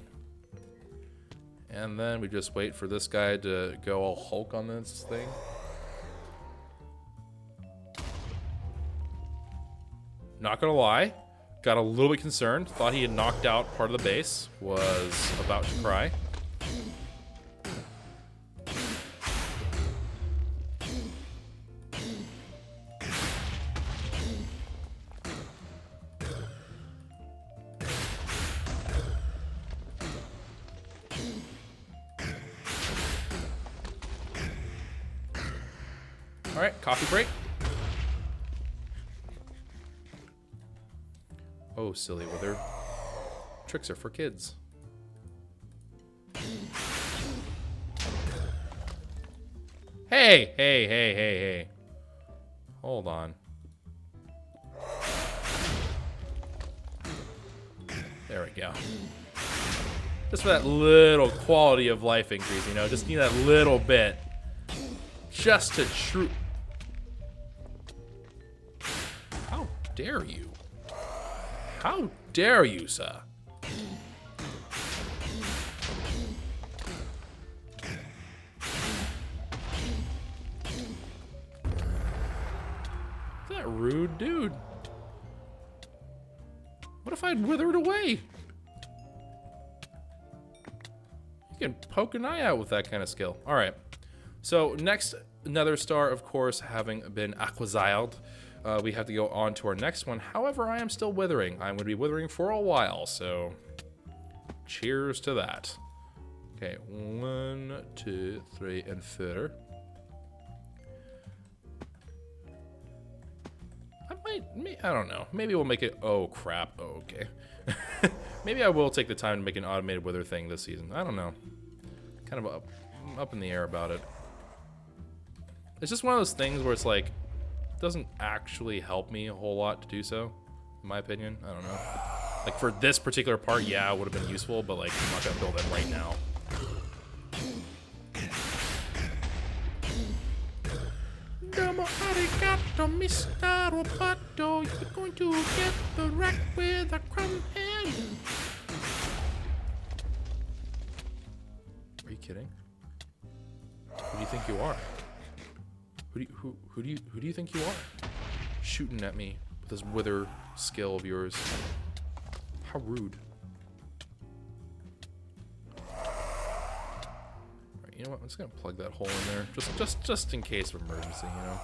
And then we just wait for this guy to go all Hulk on this thing. Not gonna lie, got a little bit concerned. Thought he had knocked out part of the base. Was about to cry. All right, coffee break. Oh, silly Wither. Tricks are for kids. Hey, hey, hey, hey, hey. Hold on. There we go. Just for that little quality of life increase, you know, just need that little bit. Just to true. How dare you? How dare you, sir? Is that rude, dude? What if I'd withered away? You can poke an eye out with that kind of skill. All right. So next, Nether Star, of course, having been acquisited, we have to go on to our next one. However, I am still withering. I'm going to be withering for a while, so cheers to that. Okay, 1, 2, 3, and 4. I don't know. Maybe we'll make it. Oh crap. Oh, okay. Maybe I will take the time to make an automated wither thing this season. I don't know. Kind of up in the air about it. It's just one of those things where it's like, it doesn't actually help me a whole lot to do so, in my opinion. I don't know. Like for this particular part, yeah, it would have been useful, but like I'm not gonna build it right now. Domo arigato, Mr. Roboto. You're going to get the rack with a crumb hand. Are you kidding? Who do you think you are? Who do you think you are? Shooting at me with this wither skill of yours. How rude. Alright, you know what? I'm just gonna plug that hole in there. Just in case of emergency, you know.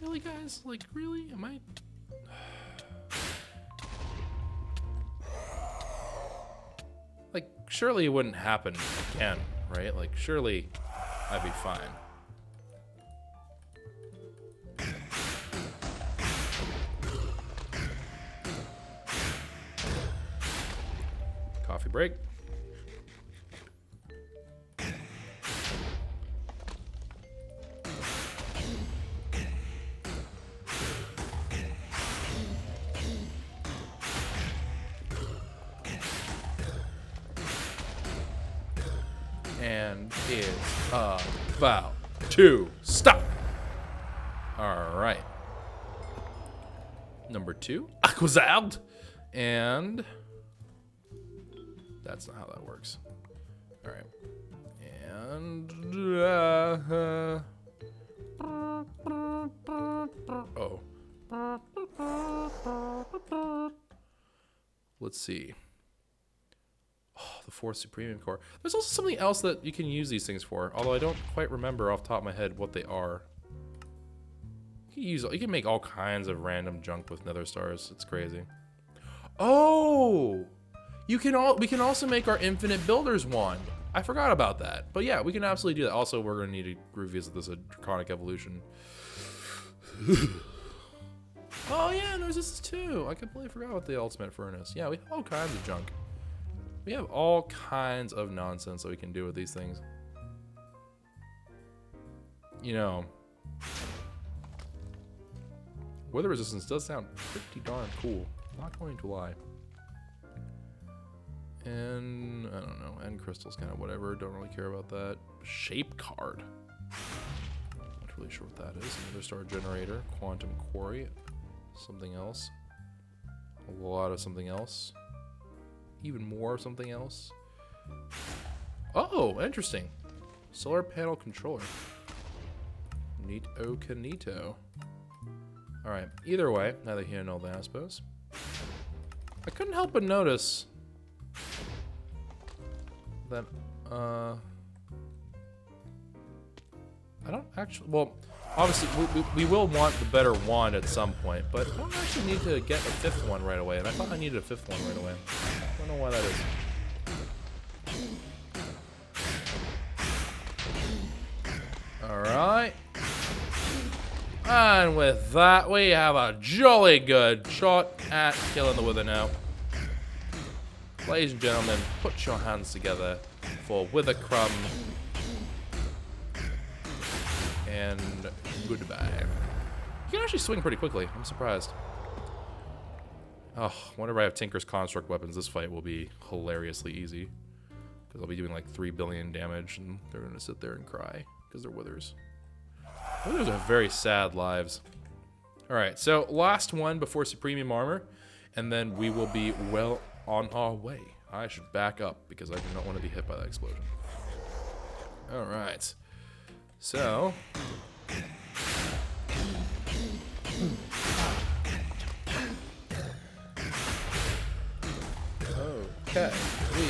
Really, guys? Like, really? Am I? Like, surely it wouldn't happen again, right? Like, surely I'd be fine. Coffee break. And it's about to stop. All right. Number 2, acquisited. And that's not how that works. All right. And let's see. Oh, the 4th Supreme Core. There's also something else that you can use these things for, although I don't quite remember off the top of my head what they are. You can make all kinds of random junk with Nether Stars. It's crazy. Oh, we can also make our Infinite Builders wand. I forgot about that. But yeah, we can absolutely do that. Also, we're going to need to revisit this Draconic Evolution. Oh yeah, there's this too. I completely forgot about the Ultimate Furnace. Yeah, we have all kinds of junk. We have all kinds of nonsense that we can do with these things. You know, weather resistance does sound pretty darn cool. Not going to lie. And I don't know, end crystals, kind of whatever. Don't really care about that. Shape card. Not really sure what that is. Another star generator, quantum quarry, something else, a lot of something else, even more of something else. Oh, interesting. Solar panel controller. Neato canito. All right. Either way, neither here nor there, I suppose. I couldn't help but notice that I don't actually. Well, obviously we will want the better wand at some point, but I don't actually need to get a 5th one right away. And I thought I needed a 5th one right away. I don't know why that is. All right. And with that, we have a jolly good shot at killing the Wither now. Ladies and gentlemen, put your hands together for Wither Crumb. And goodbye. You can actually swing pretty quickly. I'm surprised. Oh, whenever I have Tinker's Construct weapons, this fight will be hilariously easy. Because I'll be doing like 3 billion damage, and they're going to sit there and cry. Because they're Withers. Withers have very sad lives. Alright, so last one before Supremium Armor. And then we will be well on our way. I should back up, because I do not want to be hit by that explosion. Alright. So... okay, we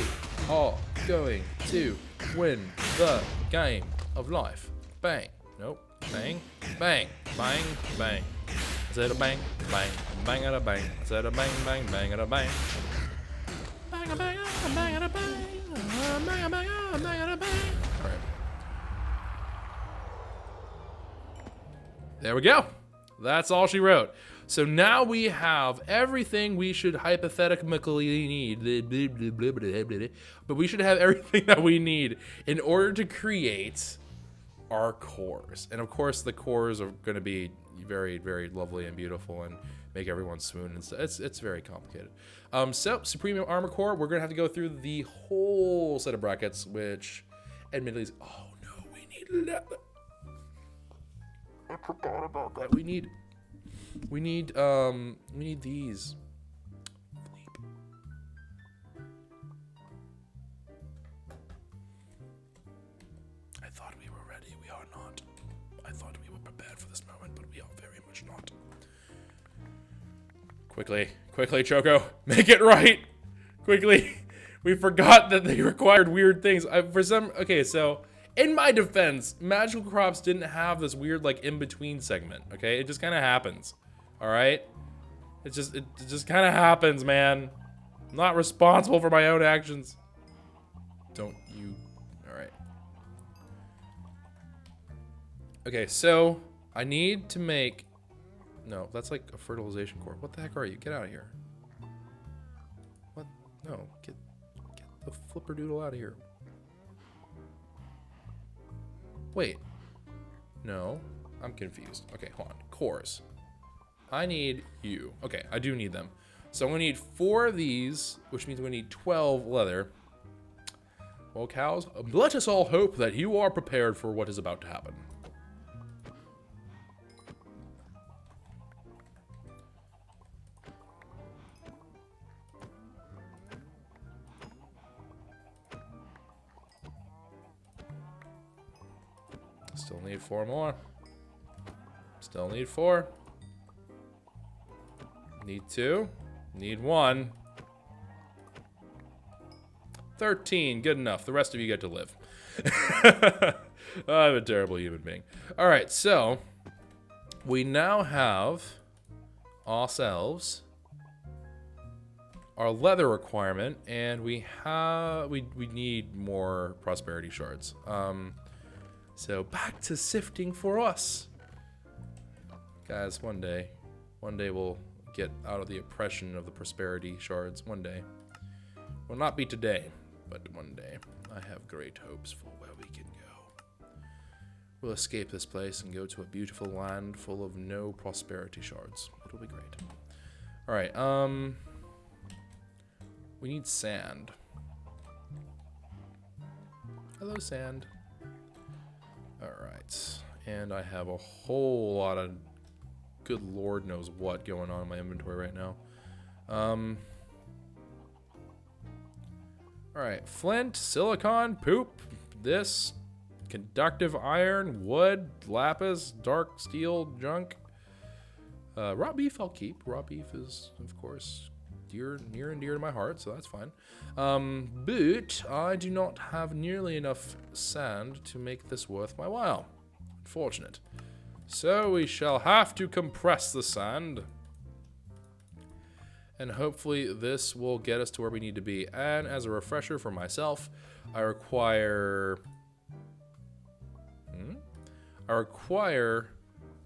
are going to win the game of life. Bang. Nope. Bang. Bang. Bang. Bang. Is it a bang? Bang. Bang at a bang. Is it a bang? Bang. Bang at a bang. Bang a bang. Bang at a bang. Bang a bang. Bang at a bang. All right. There we go. That's all she wrote. So now we have everything we should hypothetically need. But we should have everything that we need in order to create our cores. And of course, the cores are going to be very, very lovely and beautiful and make everyone swoon and stuff. It's very complicated. So, Supreme Armor Core, we're going to have to go through the whole set of brackets, which admittedly is... Oh no, we need leather. I forgot about that. We need these. Bleep. I thought we were ready. We are not. I thought we were prepared for this moment, but we are very much not. Quickly, quickly, Choco, make it right. Quickly. We forgot that they required weird things. Okay, so in my defense, Magical Crops didn't have this weird like in-between segment. Okay, it just kind of happens. All right, it just kind of happens, man. I'm not responsible for my own actions. Don't you? All right. Okay, so I need to make. No, that's like a fertilization core. What the heck are you? Get out of here. What? No, get the flipper doodle out of here. Wait. No, I'm confused. Okay, hold on. Cores. I need you. Okay, I do need them. So I'm gonna need 4 of these, which means we need 12 leather. Well, cows, let us all hope that you are prepared for what is about to happen. Still need 4 more. Still need 4. Need 2. Need 1. 13. Good enough. The rest of you get to live. I'm a terrible human being. Alright, so we now have ourselves our leather requirement, and we need more prosperity shards. So back to sifting for us. Guys, one day we'll get out of the oppression of the prosperity shards. One day. Will not be today, but one day. I have great hopes for where we can go. We'll escape this place and go to a beautiful land full of no prosperity shards. It'll be great. Alright, we need sand. Hello, sand. Alright. And I have a whole lot of good lord knows what going on in my inventory right now. Alright, flint, silicon, poop, this, conductive iron, wood, lapis, dark steel, junk. Raw beef I'll keep. Raw beef is, of course, near and dear to my heart, so that's fine. But I do not have nearly enough sand to make this worth my while. Unfortunate. So we shall have to compress the sand. And hopefully this will get us to where we need to be. And as a refresher for myself, I require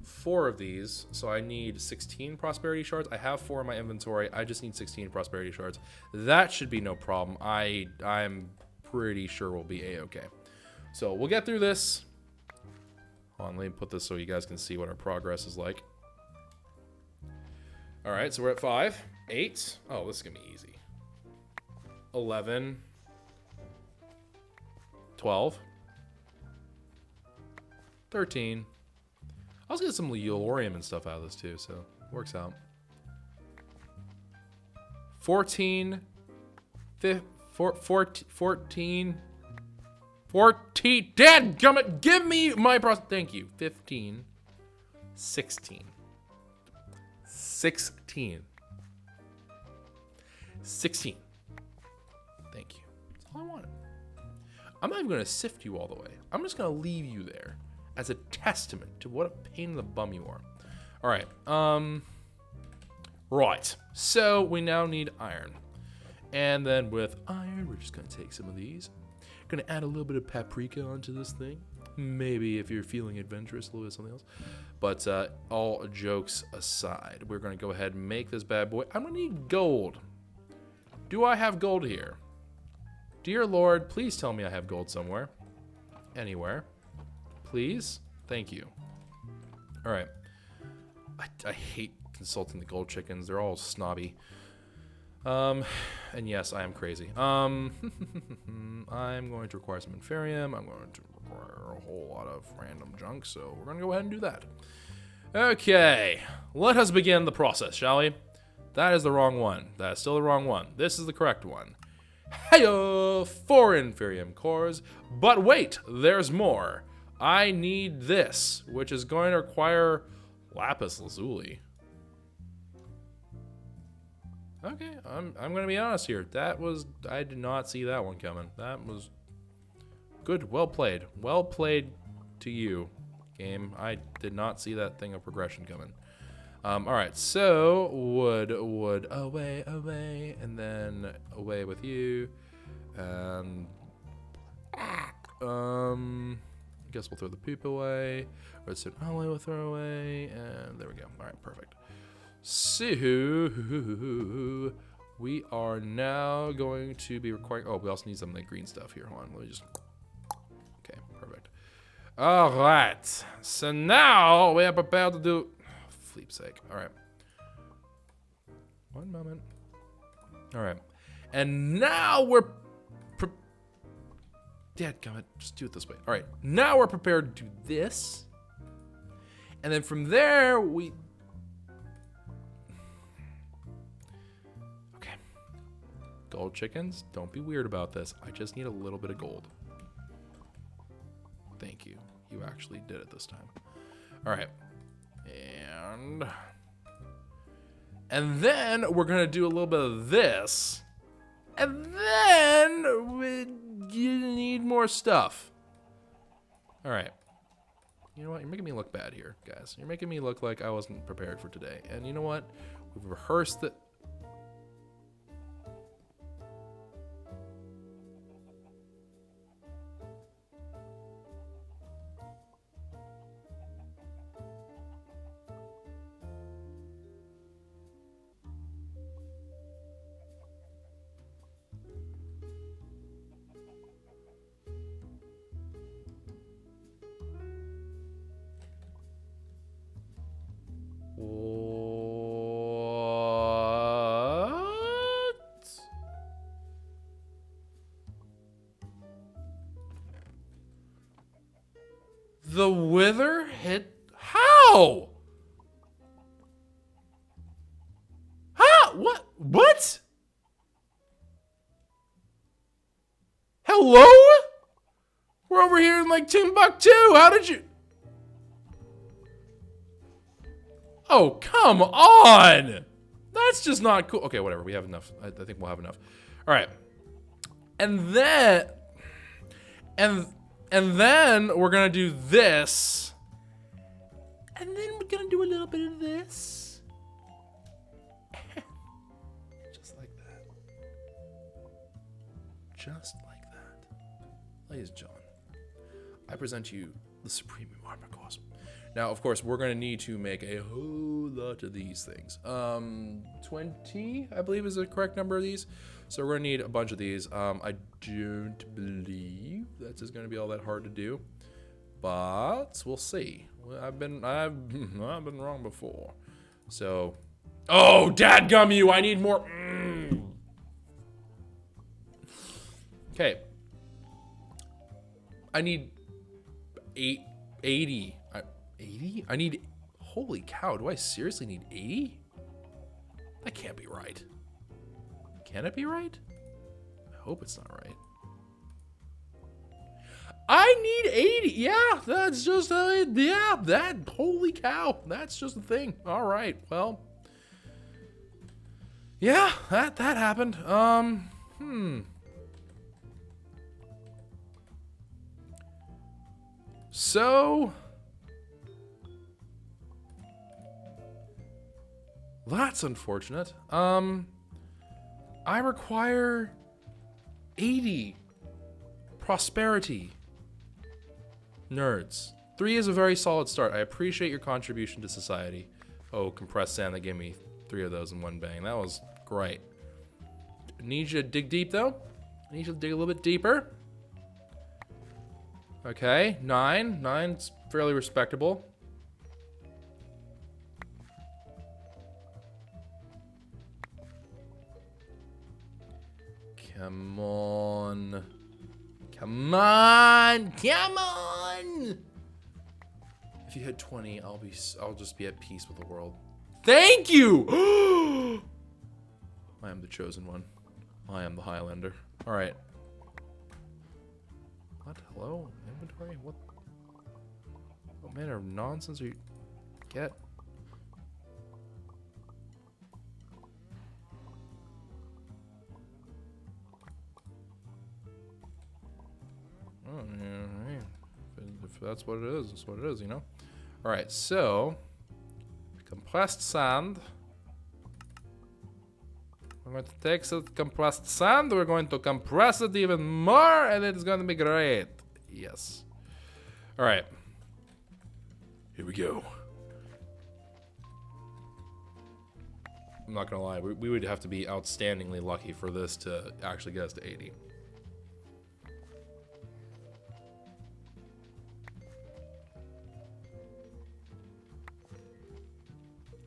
4 of these, so I need 16 prosperity shards. I have 4 in my inventory. I just need 16 prosperity shards. That should be no problem. I'm pretty sure we'll be a-okay. So we'll get through this. Hold on, let me put this so you guys can see what our progress is like. All right, so we're at 5, 8. Oh, this is gonna be easy. 11, 12, 13. I was getting some Leolorium and stuff out of this too, so it works out. 14, 14, dadgummit, give me my thank you. 15, 16. 16. Thank you. That's all I wanted. I'm not even going to sift you all the way. I'm just going to leave you there as a testament to what a pain in the bum you are. All right. Right. So we now need iron. And then with iron, we're just going to take some of these. Going to add a little bit of paprika onto this thing. Maybe if you're feeling adventurous, a little bit of something else. But all jokes aside, we're going to go ahead and make this bad boy. I'm going to need gold. Do I have gold here? Dear Lord, please tell me I have gold somewhere. Anywhere. Please? Thank you. All right. I hate consulting the gold chickens. They're all snobby. And yes, I am crazy. I'm going to require some inferium. I'm going to require a whole lot of random junk, so we're going to go ahead and do that. Okay, let us begin the process, shall we? That is the wrong one. That is still the wrong one. This is the correct one. Heyo, 4 inferium cores. But wait, there's more. I need this, which is going to require lapis lazuli. Okay, I'm gonna be honest here. I did not see that one coming. That was good. Well played. Well played to you, game. I did not see that thing of progression coming. All right, so wood, away, and then away with you, and I guess we'll throw the poop away. Redstone alloy we'll throw away, and there we go. All right, perfect. So we are now going to be requiring. Oh, we also need some of the green stuff here. Hold on, let me just. Okay, perfect. All right. So now we are prepared to do. For Fleep's sake. All right. One moment. All right. And now we're. Dadgummit, just do it this way. All right. Now we're prepared to do this, and then from there we. Gold chickens, don't be weird about this. I just need a little bit of gold. Thank you. You actually did it this time. All right. And then we're going to do a little bit of this. And then you need more stuff. All right. You know what? You're making me look bad here, guys. You're making me look like I wasn't prepared for today. And you know what? We've rehearsed it. The wither hit... How? How? What? What? Hello? We're over here in like Timbuktu. How did you... Oh, come on. That's just not cool. Okay, whatever. We have enough. I think we'll have enough. All right. And then... And then we're going to do this. And then we're going to do a little bit of this. Just like that. Just like that. Ladies and gentlemen, I present to you the supreme microcosm. Now, of course, we're going to need to make a whole lot of these things. 20, I believe, is the correct number of these. So we're going to need a bunch of these. I don't believe that's just going to be all that hard to do, but we'll see. I've been wrong before. So, oh, dadgum you! I need more. Okay. I need 80. 80? I need, holy cow, do I seriously need 80? That can't be right. Can it be right? I hope it's not right. I need 80. Yeah, that's just, yeah, that, holy cow. That's just a thing. All right, well. Yeah, that happened. So... That's unfortunate. I require 80 prosperity. Nerds. 3 is a very solid start. I appreciate your contribution to society. Oh, compressed sand, that gave me 3 of those in one bang. That was great. Need you to dig deep, though. I need you to dig a little bit deeper. Okay, 9. 9's fairly respectable. Come on. Come on. Come on. If you hit 20, I'll just be at peace with the world. Thank you. I am the chosen one. I am the Highlander. All right. What? Hello? Inventory? What manner of nonsense are you... Get... Oh, yeah, if that's what it is, it's what it is, you know? Alright, so... Compressed sand. We're going to take some compressed sand, we're going to compress it even more, and it's going to be great. Yes. Alright. Here we go. I'm not gonna lie, we would have to be outstandingly lucky for this to actually get us to 80.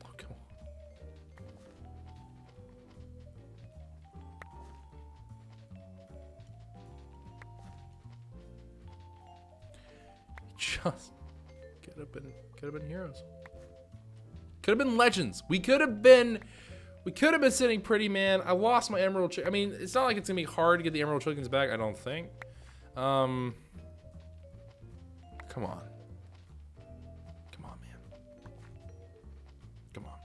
Oh, come on. Just could have been heroes. Could have been legends. We could have been sitting pretty, man. I lost my emerald chicken. I mean, it's not like it's gonna be hard to get the emerald chickens back, I don't think. Come on. Come on, man. Come on.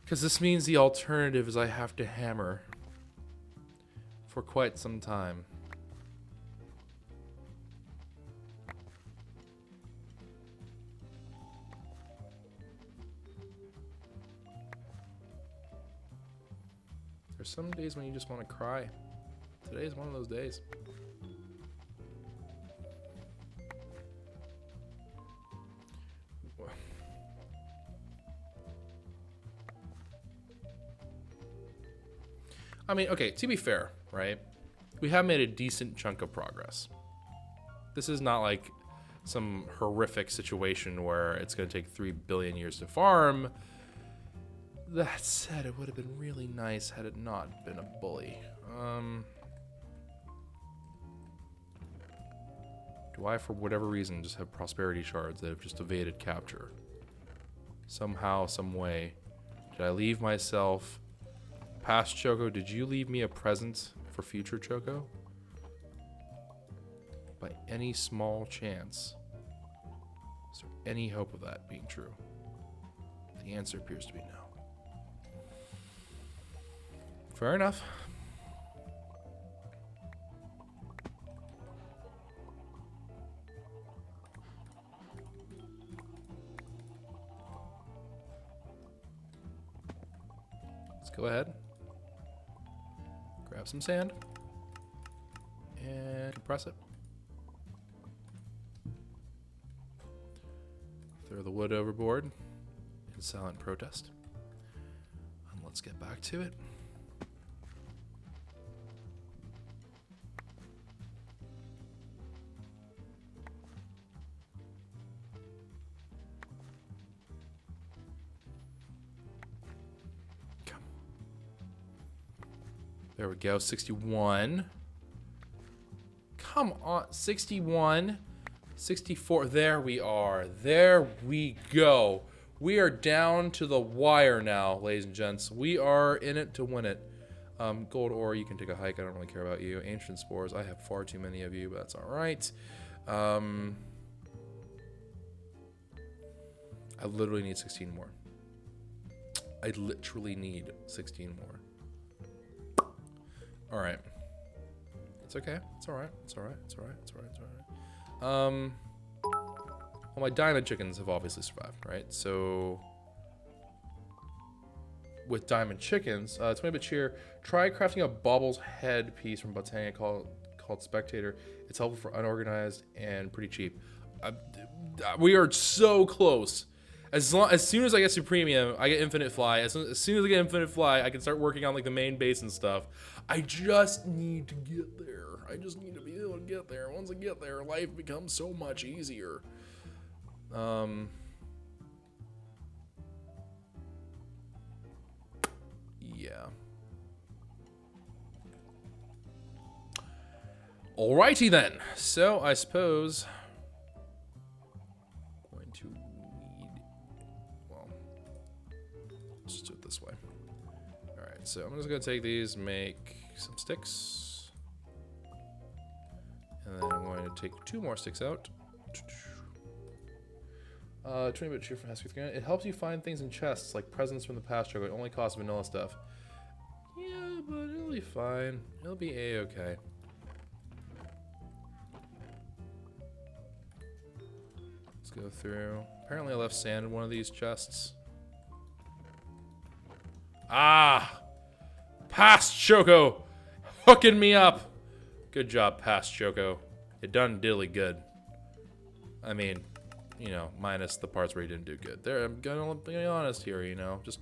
Because this means the alternative is I have to hammer for quite some time. There's some days when you just want to cry. Today's one of those days. I mean, okay, to be fair, right? We have made a decent chunk of progress. This is not like some horrific situation where it's going to take 3 billion years to farm. That said, it would have been really nice had it not been a bully. Do I, for whatever reason, just have prosperity shards that have just evaded capture? Somehow, some way. Did I leave myself... Past Choco, did you leave me a present for future Choco? By any small chance, is there any hope of that being true? The answer appears to be no. Fair enough. Let's go ahead. Grab some sand and compress it. Throw the wood overboard in silent protest. And let's get back to it. Come. There we go, 61. Come on, 61. 64, there we are. There we go. We are down to the wire now, ladies and gents. We are in it to win it. Gold ore, you can take a hike. I don't really care about you. Ancient spores, I have far too many of you, but that's all right. I literally need 16 more. I literally need 16 more. All right. It's okay. It's all right. It's all right. It's all right. It's all right. It's all right. Well, my diamond chickens have obviously survived, right? So, with diamond chickens, 20-bit cheer. Try crafting a Bobble's head piece from Botania called Spectator. It's helpful for unorganized and pretty cheap. We are so close. As soon as I get Supremium, I get Infinite Fly. As soon as I get Infinite Fly, I can start working on like the main base and stuff. I just need to get there. I just need to be able to get there. Once I get there, life becomes so much easier. Yeah. Alrighty then. So I suppose I'm going to need. Well, let's just do it this way. All right. So I'm just gonna take these, make some sticks. And then I'm going to take 2 more sticks out. 20-bit cheer from Hesketh. It helps you find things in chests, like presents from the past chocolate. It only costs vanilla stuff. Yeah, but it'll be fine. It'll be a-okay. Let's go through. Apparently I left sand in one of these chests. Ah! Past Choco! Hooking me up! Good job, Past Choco. It done dilly good. I mean, you know, minus the parts where he didn't do good. There, I'm gonna be honest here, you know, just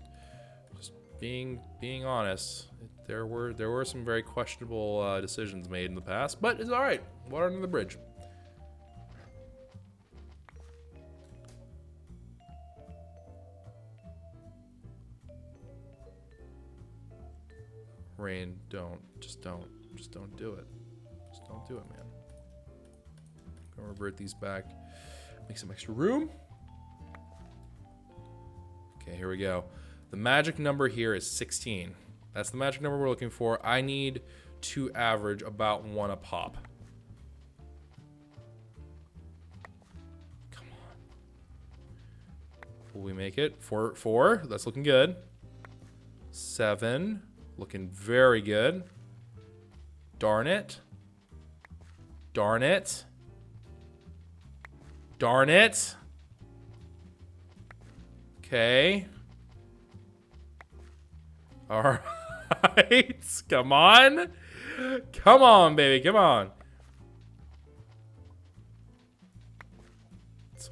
being honest. There were some very questionable decisions made in the past, but it's all right. Water under the bridge. Rain, just don't do it. Just don't do it, man. I'm gonna revert these back. Make some extra room. Okay, here we go. The magic number here is 16. That's the magic number we're looking for. I need to average about 1 a pop. Come on. Will we make it? 4. That's looking good. 7. Looking very good. Darn it. Darn it. Darn it. Okay. All right. Come on. Come on, baby. Come on.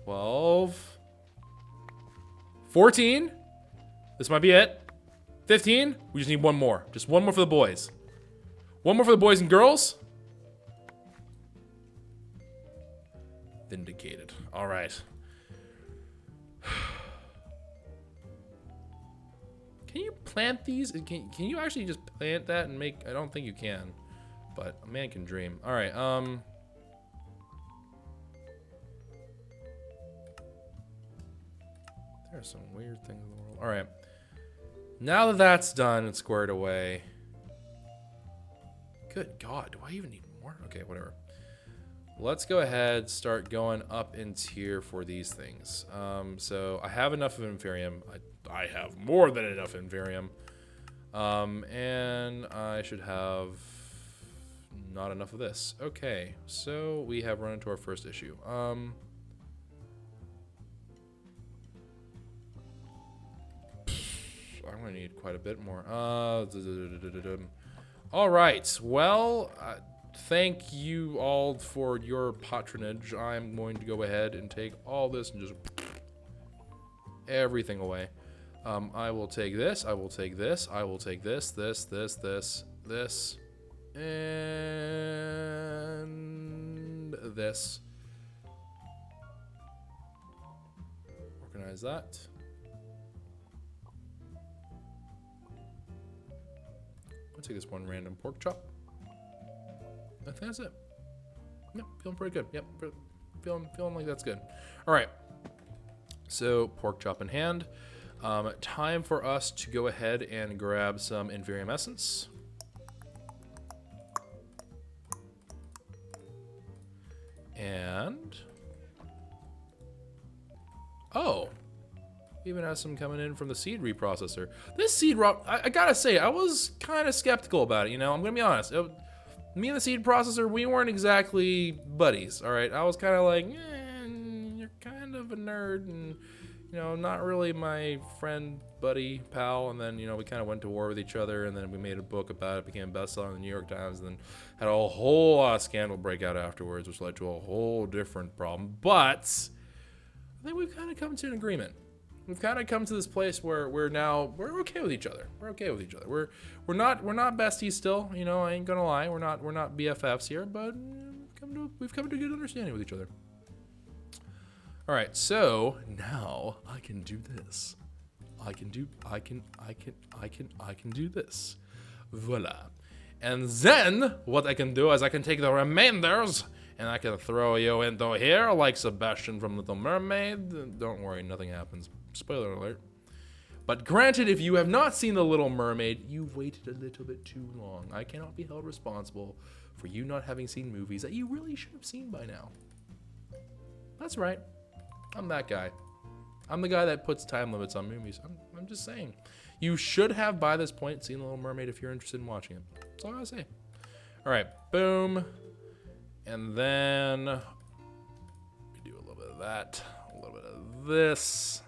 12. 14. This might be it. 15. We just need 1 more. Just 1 more for the boys. 1 more for the boys and girls. Vindicated. All right. Can you plant these? Can you actually just plant that and make? I don't think you can, but a man can dream. All right. are some weird things in the world. All right. Now that that's done and squared away. Good God, do I even need more? Okay, whatever. Let's go ahead, start going up in tier for these things. So I have enough of Inferium. I have more than enough Inferium. And I should have not enough of this. Okay, so we have run into our first issue. I'm gonna need quite a bit more. All right, well, thank you all for your patronage. I'm going to go ahead and take all this and just everything away. I will take this, I will take this, I will take this, this, and this. Organize that. I'll take this one random pork chop. I think that's it. Yep, feeling pretty good. Yep, feeling like that's good. All right. So pork chop in hand. Time for us to go ahead and grab some Inferium Essence. And oh, even has some coming in from the seed reprocessor. This seed I gotta say, I was kind of skeptical about it. You know, I'm gonna be honest. Me and the seed processor, we weren't exactly buddies. All right, I was kind of like, you're kind of a nerd, and you know, not really my friend, buddy, pal. And then, you know, we kind of went to war with each other, and then we made a book about it, became a bestseller in the New York Times, and then had a whole lot of scandal break out afterwards, which led to a whole different problem. But I think we've kind of come to an agreement. We've kind of come to this place where we're okay with each other. We're okay with each other. We're not besties still. You know, I ain't gonna lie. We're not BFFs here, but we've come to a good understanding with each other. All right, so now I can do this. I can do this. Voila. And then what I can do is I can take the remainders and I can throw you into here like Sebastian from Little Mermaid. Don't worry, nothing happens. Spoiler alert. But granted, if you have not seen The Little Mermaid, you've waited a little bit too long. I cannot be held responsible for you not having seen movies that you really should have seen by now. That's right. I'm that guy. I'm the guy that puts time limits on movies. I'm just saying. You should have, by this point, seen The Little Mermaid if you're interested in watching it. That's all I gotta say. All right, boom. And then we do a little bit of that, a little bit of this.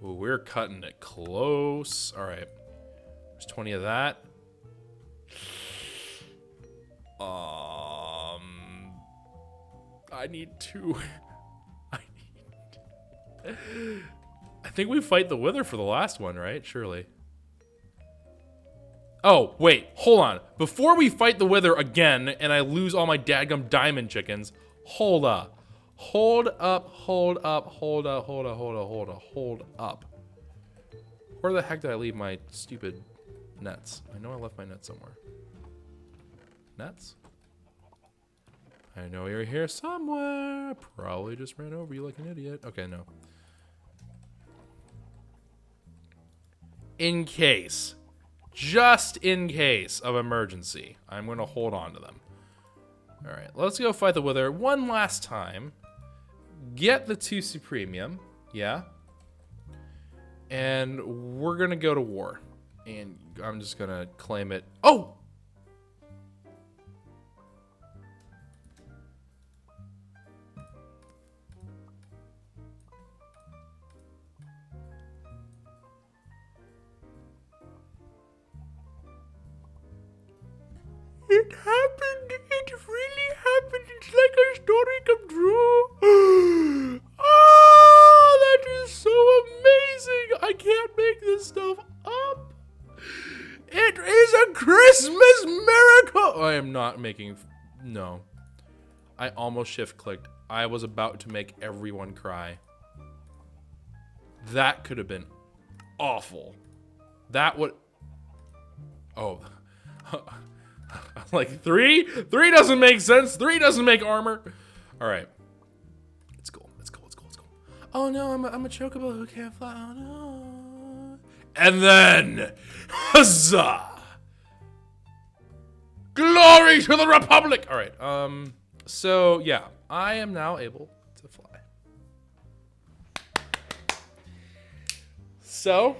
Ooh, we're cutting it close. All right, there's 20 of that. I need two. I think we fight the Wither for the last one, right? Surely. Oh, wait, hold on. Before we fight the Wither again and I lose all my dadgum diamond chickens, hold up. Hold up. Where the heck did I leave my stupid nets? I know I left my nets somewhere. Nets? I know you're here somewhere. Probably just ran over you like an idiot. Okay, no. In case, just in case of emergency, I'm going to hold on to them. All right, let's go fight the Wither one last time. Get the 2 Supremium, yeah. And we're going to go to war. And I'm just going to claim it. Oh! It happened. It really happened. It's like a story come true. Oh, that is so amazing. I can't make this stuff up. It is a Christmas miracle. I am not making... No. I almost shift-clicked. I was about to make everyone cry. That could have been awful. That would... Oh... Like 3 doesn't make sense. 3 doesn't make armor. All right. Oh no, I'm a chocobo who can't fly. Oh no. And then, huzzah! Glory to the Republic! All right. So yeah, I am now able to fly. So,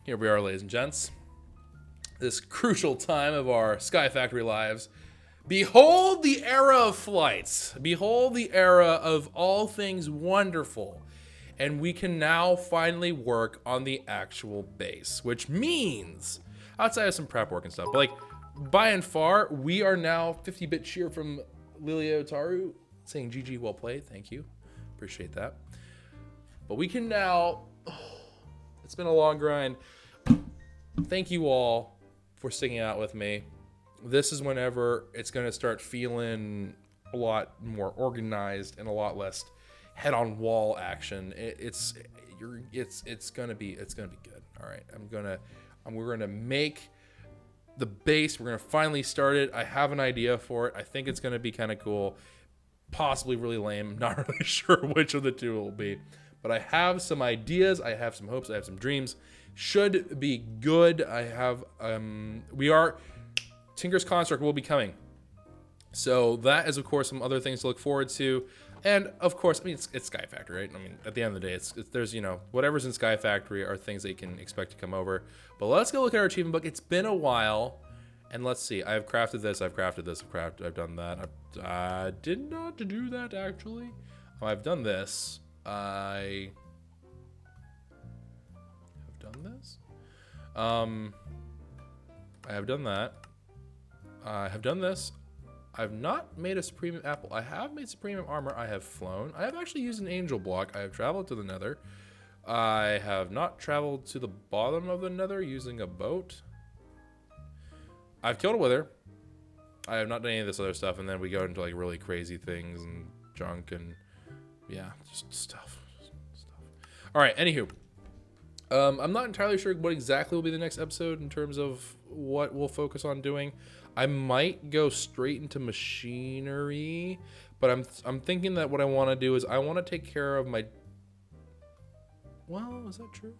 here we are, ladies and gents. This crucial time of our Sky Factory lives. Behold the era of flights. Behold the era of all things wonderful. And we can now finally work on the actual base, which means, outside of some prep work and stuff, but like, by and far, we are now 50-bit cheer from Lilio Taru saying GG, well played, thank you. Appreciate that. But we can now, it's been a long grind. Thank you all for sticking out with me. This is whenever it's gonna start feeling a lot more organized and a lot less head-on-wall action. It's gonna be good. All right, we're gonna make the base. We're gonna finally start it. I have an idea for it. I think it's gonna be kind of cool, possibly really lame. Not really sure which of the two it will be, but I have some ideas. I have some hopes. I have some dreams. Should be good. I have Tinker's Construct will be coming. So that is, of course, some other things to look forward to. And, of course, I mean, it's Sky Factory, right? I mean, at the end of the day, there's, you know, whatever's in Sky Factory are things that you can expect to come over. But let's go look at our achievement book. It's been a while. And let's see. I've crafted this. I've crafted this. I've done that. I did not do that, actually. Oh, I've done this. I have done this. I have done that. I have done this. I've not made a Supreme Apple. I have made Supreme Armor. I have flown. I have actually used an Angel Block. I have traveled to the Nether. I have not traveled to the bottom of the Nether using a boat. I've killed a Wither. I have not done any of this other stuff, and then we go into like really crazy things and junk and yeah, just stuff. All right, anywho. I'm not entirely sure what exactly will be the next episode in terms of what we'll focus on doing. I might go straight into machinery, but I'm thinking that what I want to do is I want to take care of my. Well, is that true?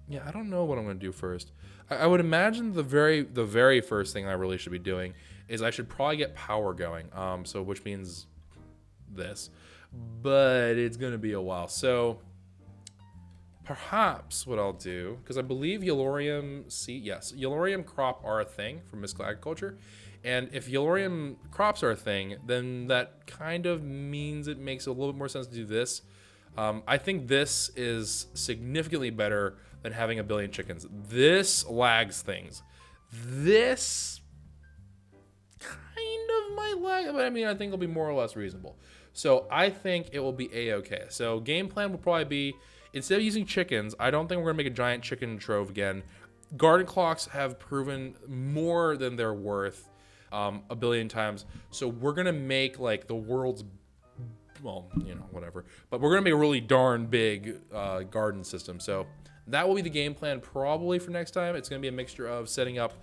Yeah, I don't know what I'm going to do first. I would imagine the very first thing I really should be doing is I should probably get power going. So which means this, but it's going to be a while. So perhaps what I'll do, because I believe Yellorium seed, yes, Yellorium crop are a thing for mystical agriculture. And if Yellorium crops are a thing, then that kind of means it makes a little bit more sense to do this. I think this is significantly better than having a billion chickens. This lags things. This kind of might lag, but I mean, I think it'll be more or less reasonable. So I think it will be A-okay. So game plan will probably be, instead of using chickens, I don't think we're gonna make a giant chicken trove again. Garden clocks have proven more than they're worth a billion times. So we're gonna make like the world's, well, you know, whatever. But we're gonna make a really darn big garden system. So that will be the game plan probably for next time. It's gonna be a mixture of setting up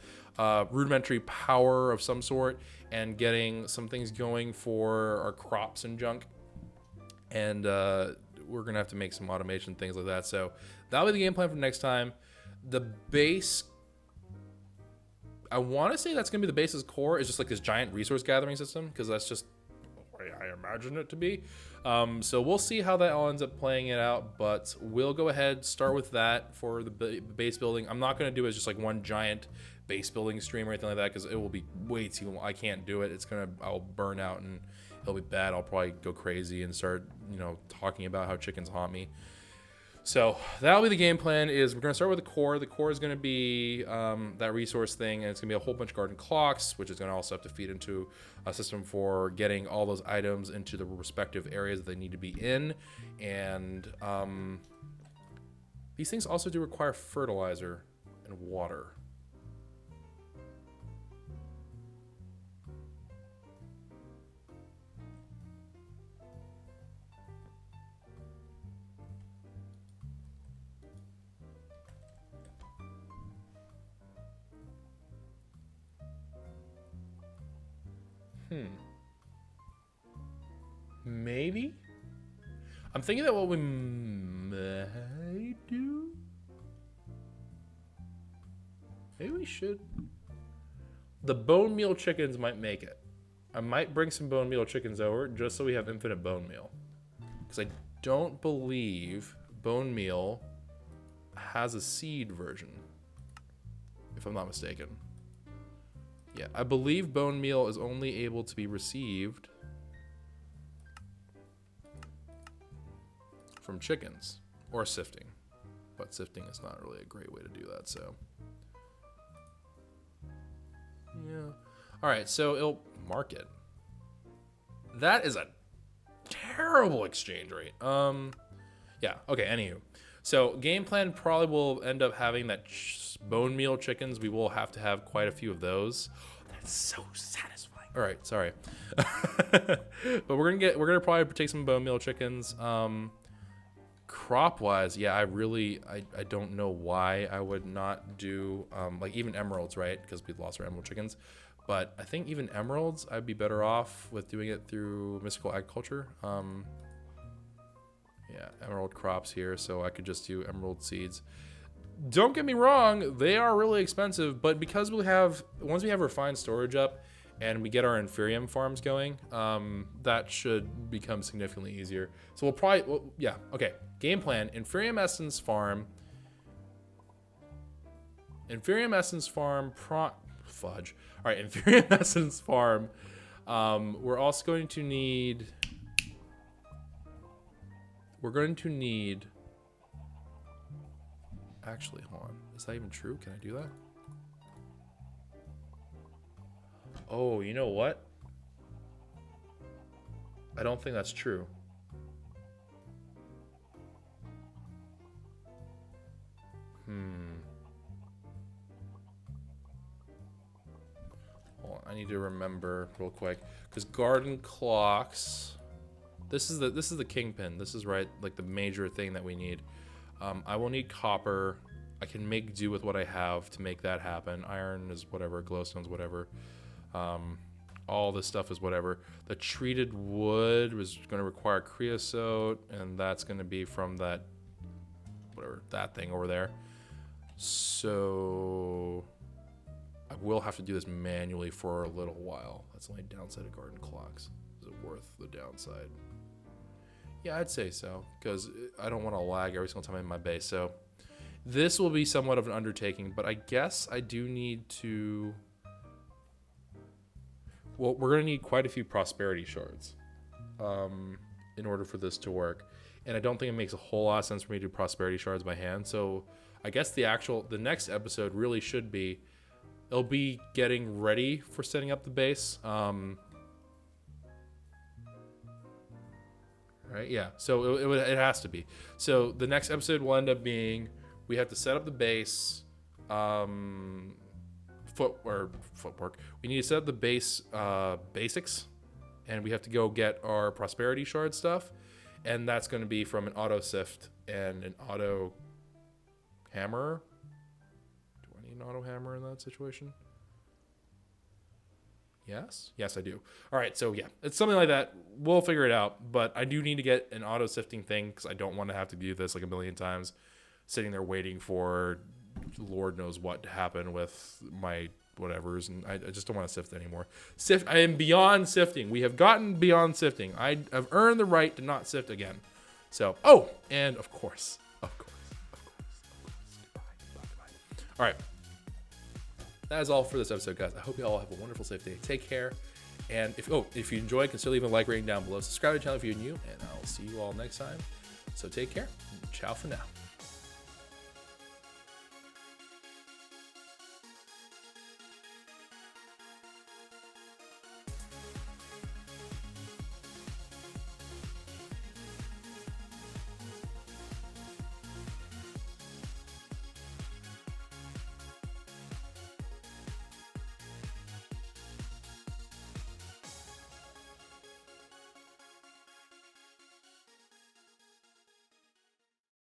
rudimentary power of some sort and getting some things going for our crops and junk. And we're gonna have to make some automation, things like that. So that'll be the game plan for next time. The base, I want to say that's gonna be the base's core is just like this giant resource gathering system, because that's just the way I imagine it to be. So we'll see how that all ends up playing it out, but we'll go ahead, start with that for the base building. I'm not gonna do it as just like one giant base building stream or anything like that, because it will be way too long. I can't do it. I'll burn out and it'll be bad. I'll probably go crazy and start, you know, talking about how chickens haunt me. So that'll be the game plan. Is we're gonna start with the core. The core is gonna be that resource thing, and it's gonna be a whole bunch of garden clocks, which is gonna also have to feed into a system for getting all those items into the respective areas that they need to be in. And these things also do require fertilizer and water. Maybe? I'm thinking that what we may do, maybe we should. The bone meal chickens might make it. I might bring some bone meal chickens over just so we have infinite bone meal. Because I don't believe bone meal has a seed version, if I'm not mistaken. Yeah, I believe bone meal is only able to be received from chickens or sifting. But sifting is not really a great way to do that, so. Yeah. All right, so it'll market. That is a terrible exchange rate. Yeah, okay, anywho. So game plan probably will end up having that bone meal chickens. We will have to have quite a few of those. That's so satisfying. All right, sorry. But we're gonna probably take some bone meal chickens. Crop wise, yeah, I don't know why I would not do like even emeralds, right? Because we lost our emerald chickens. But I think even emeralds, I'd be better off with doing it through mystical agriculture. Yeah, emerald crops here, so I could just do emerald seeds. Don't get me wrong, they are really expensive, but because once we have refined storage up and we get our inferium farms going, that should become significantly easier. So yeah, okay. Game plan, inferium essence farm, fudge. All right, inferium essence farm. We're also going to need, actually, hold on. Is that even true? Can I do that? Oh, you know what? I don't think that's true. Hold on, I need to remember real quick because garden clocks. This is the kingpin. This is right, like the major thing that we need. I will need copper. I can make do with what I have to make that happen. Iron is whatever. Glowstone's whatever. All this stuff is whatever. The treated wood was going to require creosote, and that's going to be from that, whatever, that thing over there. So I will have to do this manually for a little while. That's the only downside of garden clocks. Is it worth the downside? Yeah, I'd say so, because I don't want to lag every single time I'm in my base. So this will be somewhat of an undertaking, but I guess I do need to... Well, we're going to need quite a few prosperity shards in order for this to work. And I don't think it makes a whole lot of sense for me to do prosperity shards by hand. So I guess the next episode really should be, it'll be getting ready for setting up the base. Right? Yeah. So it has to be. So the next episode will end up being, we have to set up the base, footwork. We need to set up the base basics, and we have to go get our prosperity shard stuff, and that's going to be from an auto sift and an auto hammer. Do I need an auto hammer in that situation? Yes, I do. All right, so yeah, it's something like that. We'll figure it out, but I do need to get an auto sifting thing because I don't want to have to do this like a million times, sitting there waiting for Lord knows what to happen with my whatevers, and I just don't want to sift anymore. I am beyond sifting. We have gotten beyond sifting. I have earned the right to not sift again. So, and of course. Goodbye. All right. That is all for this episode, guys. I hope you all have a wonderful, safe day. Take care. And if you enjoyed, consider leaving a like rating down below. Subscribe to the channel if you're new, and I'll see you all next time. So take care. Ciao for now.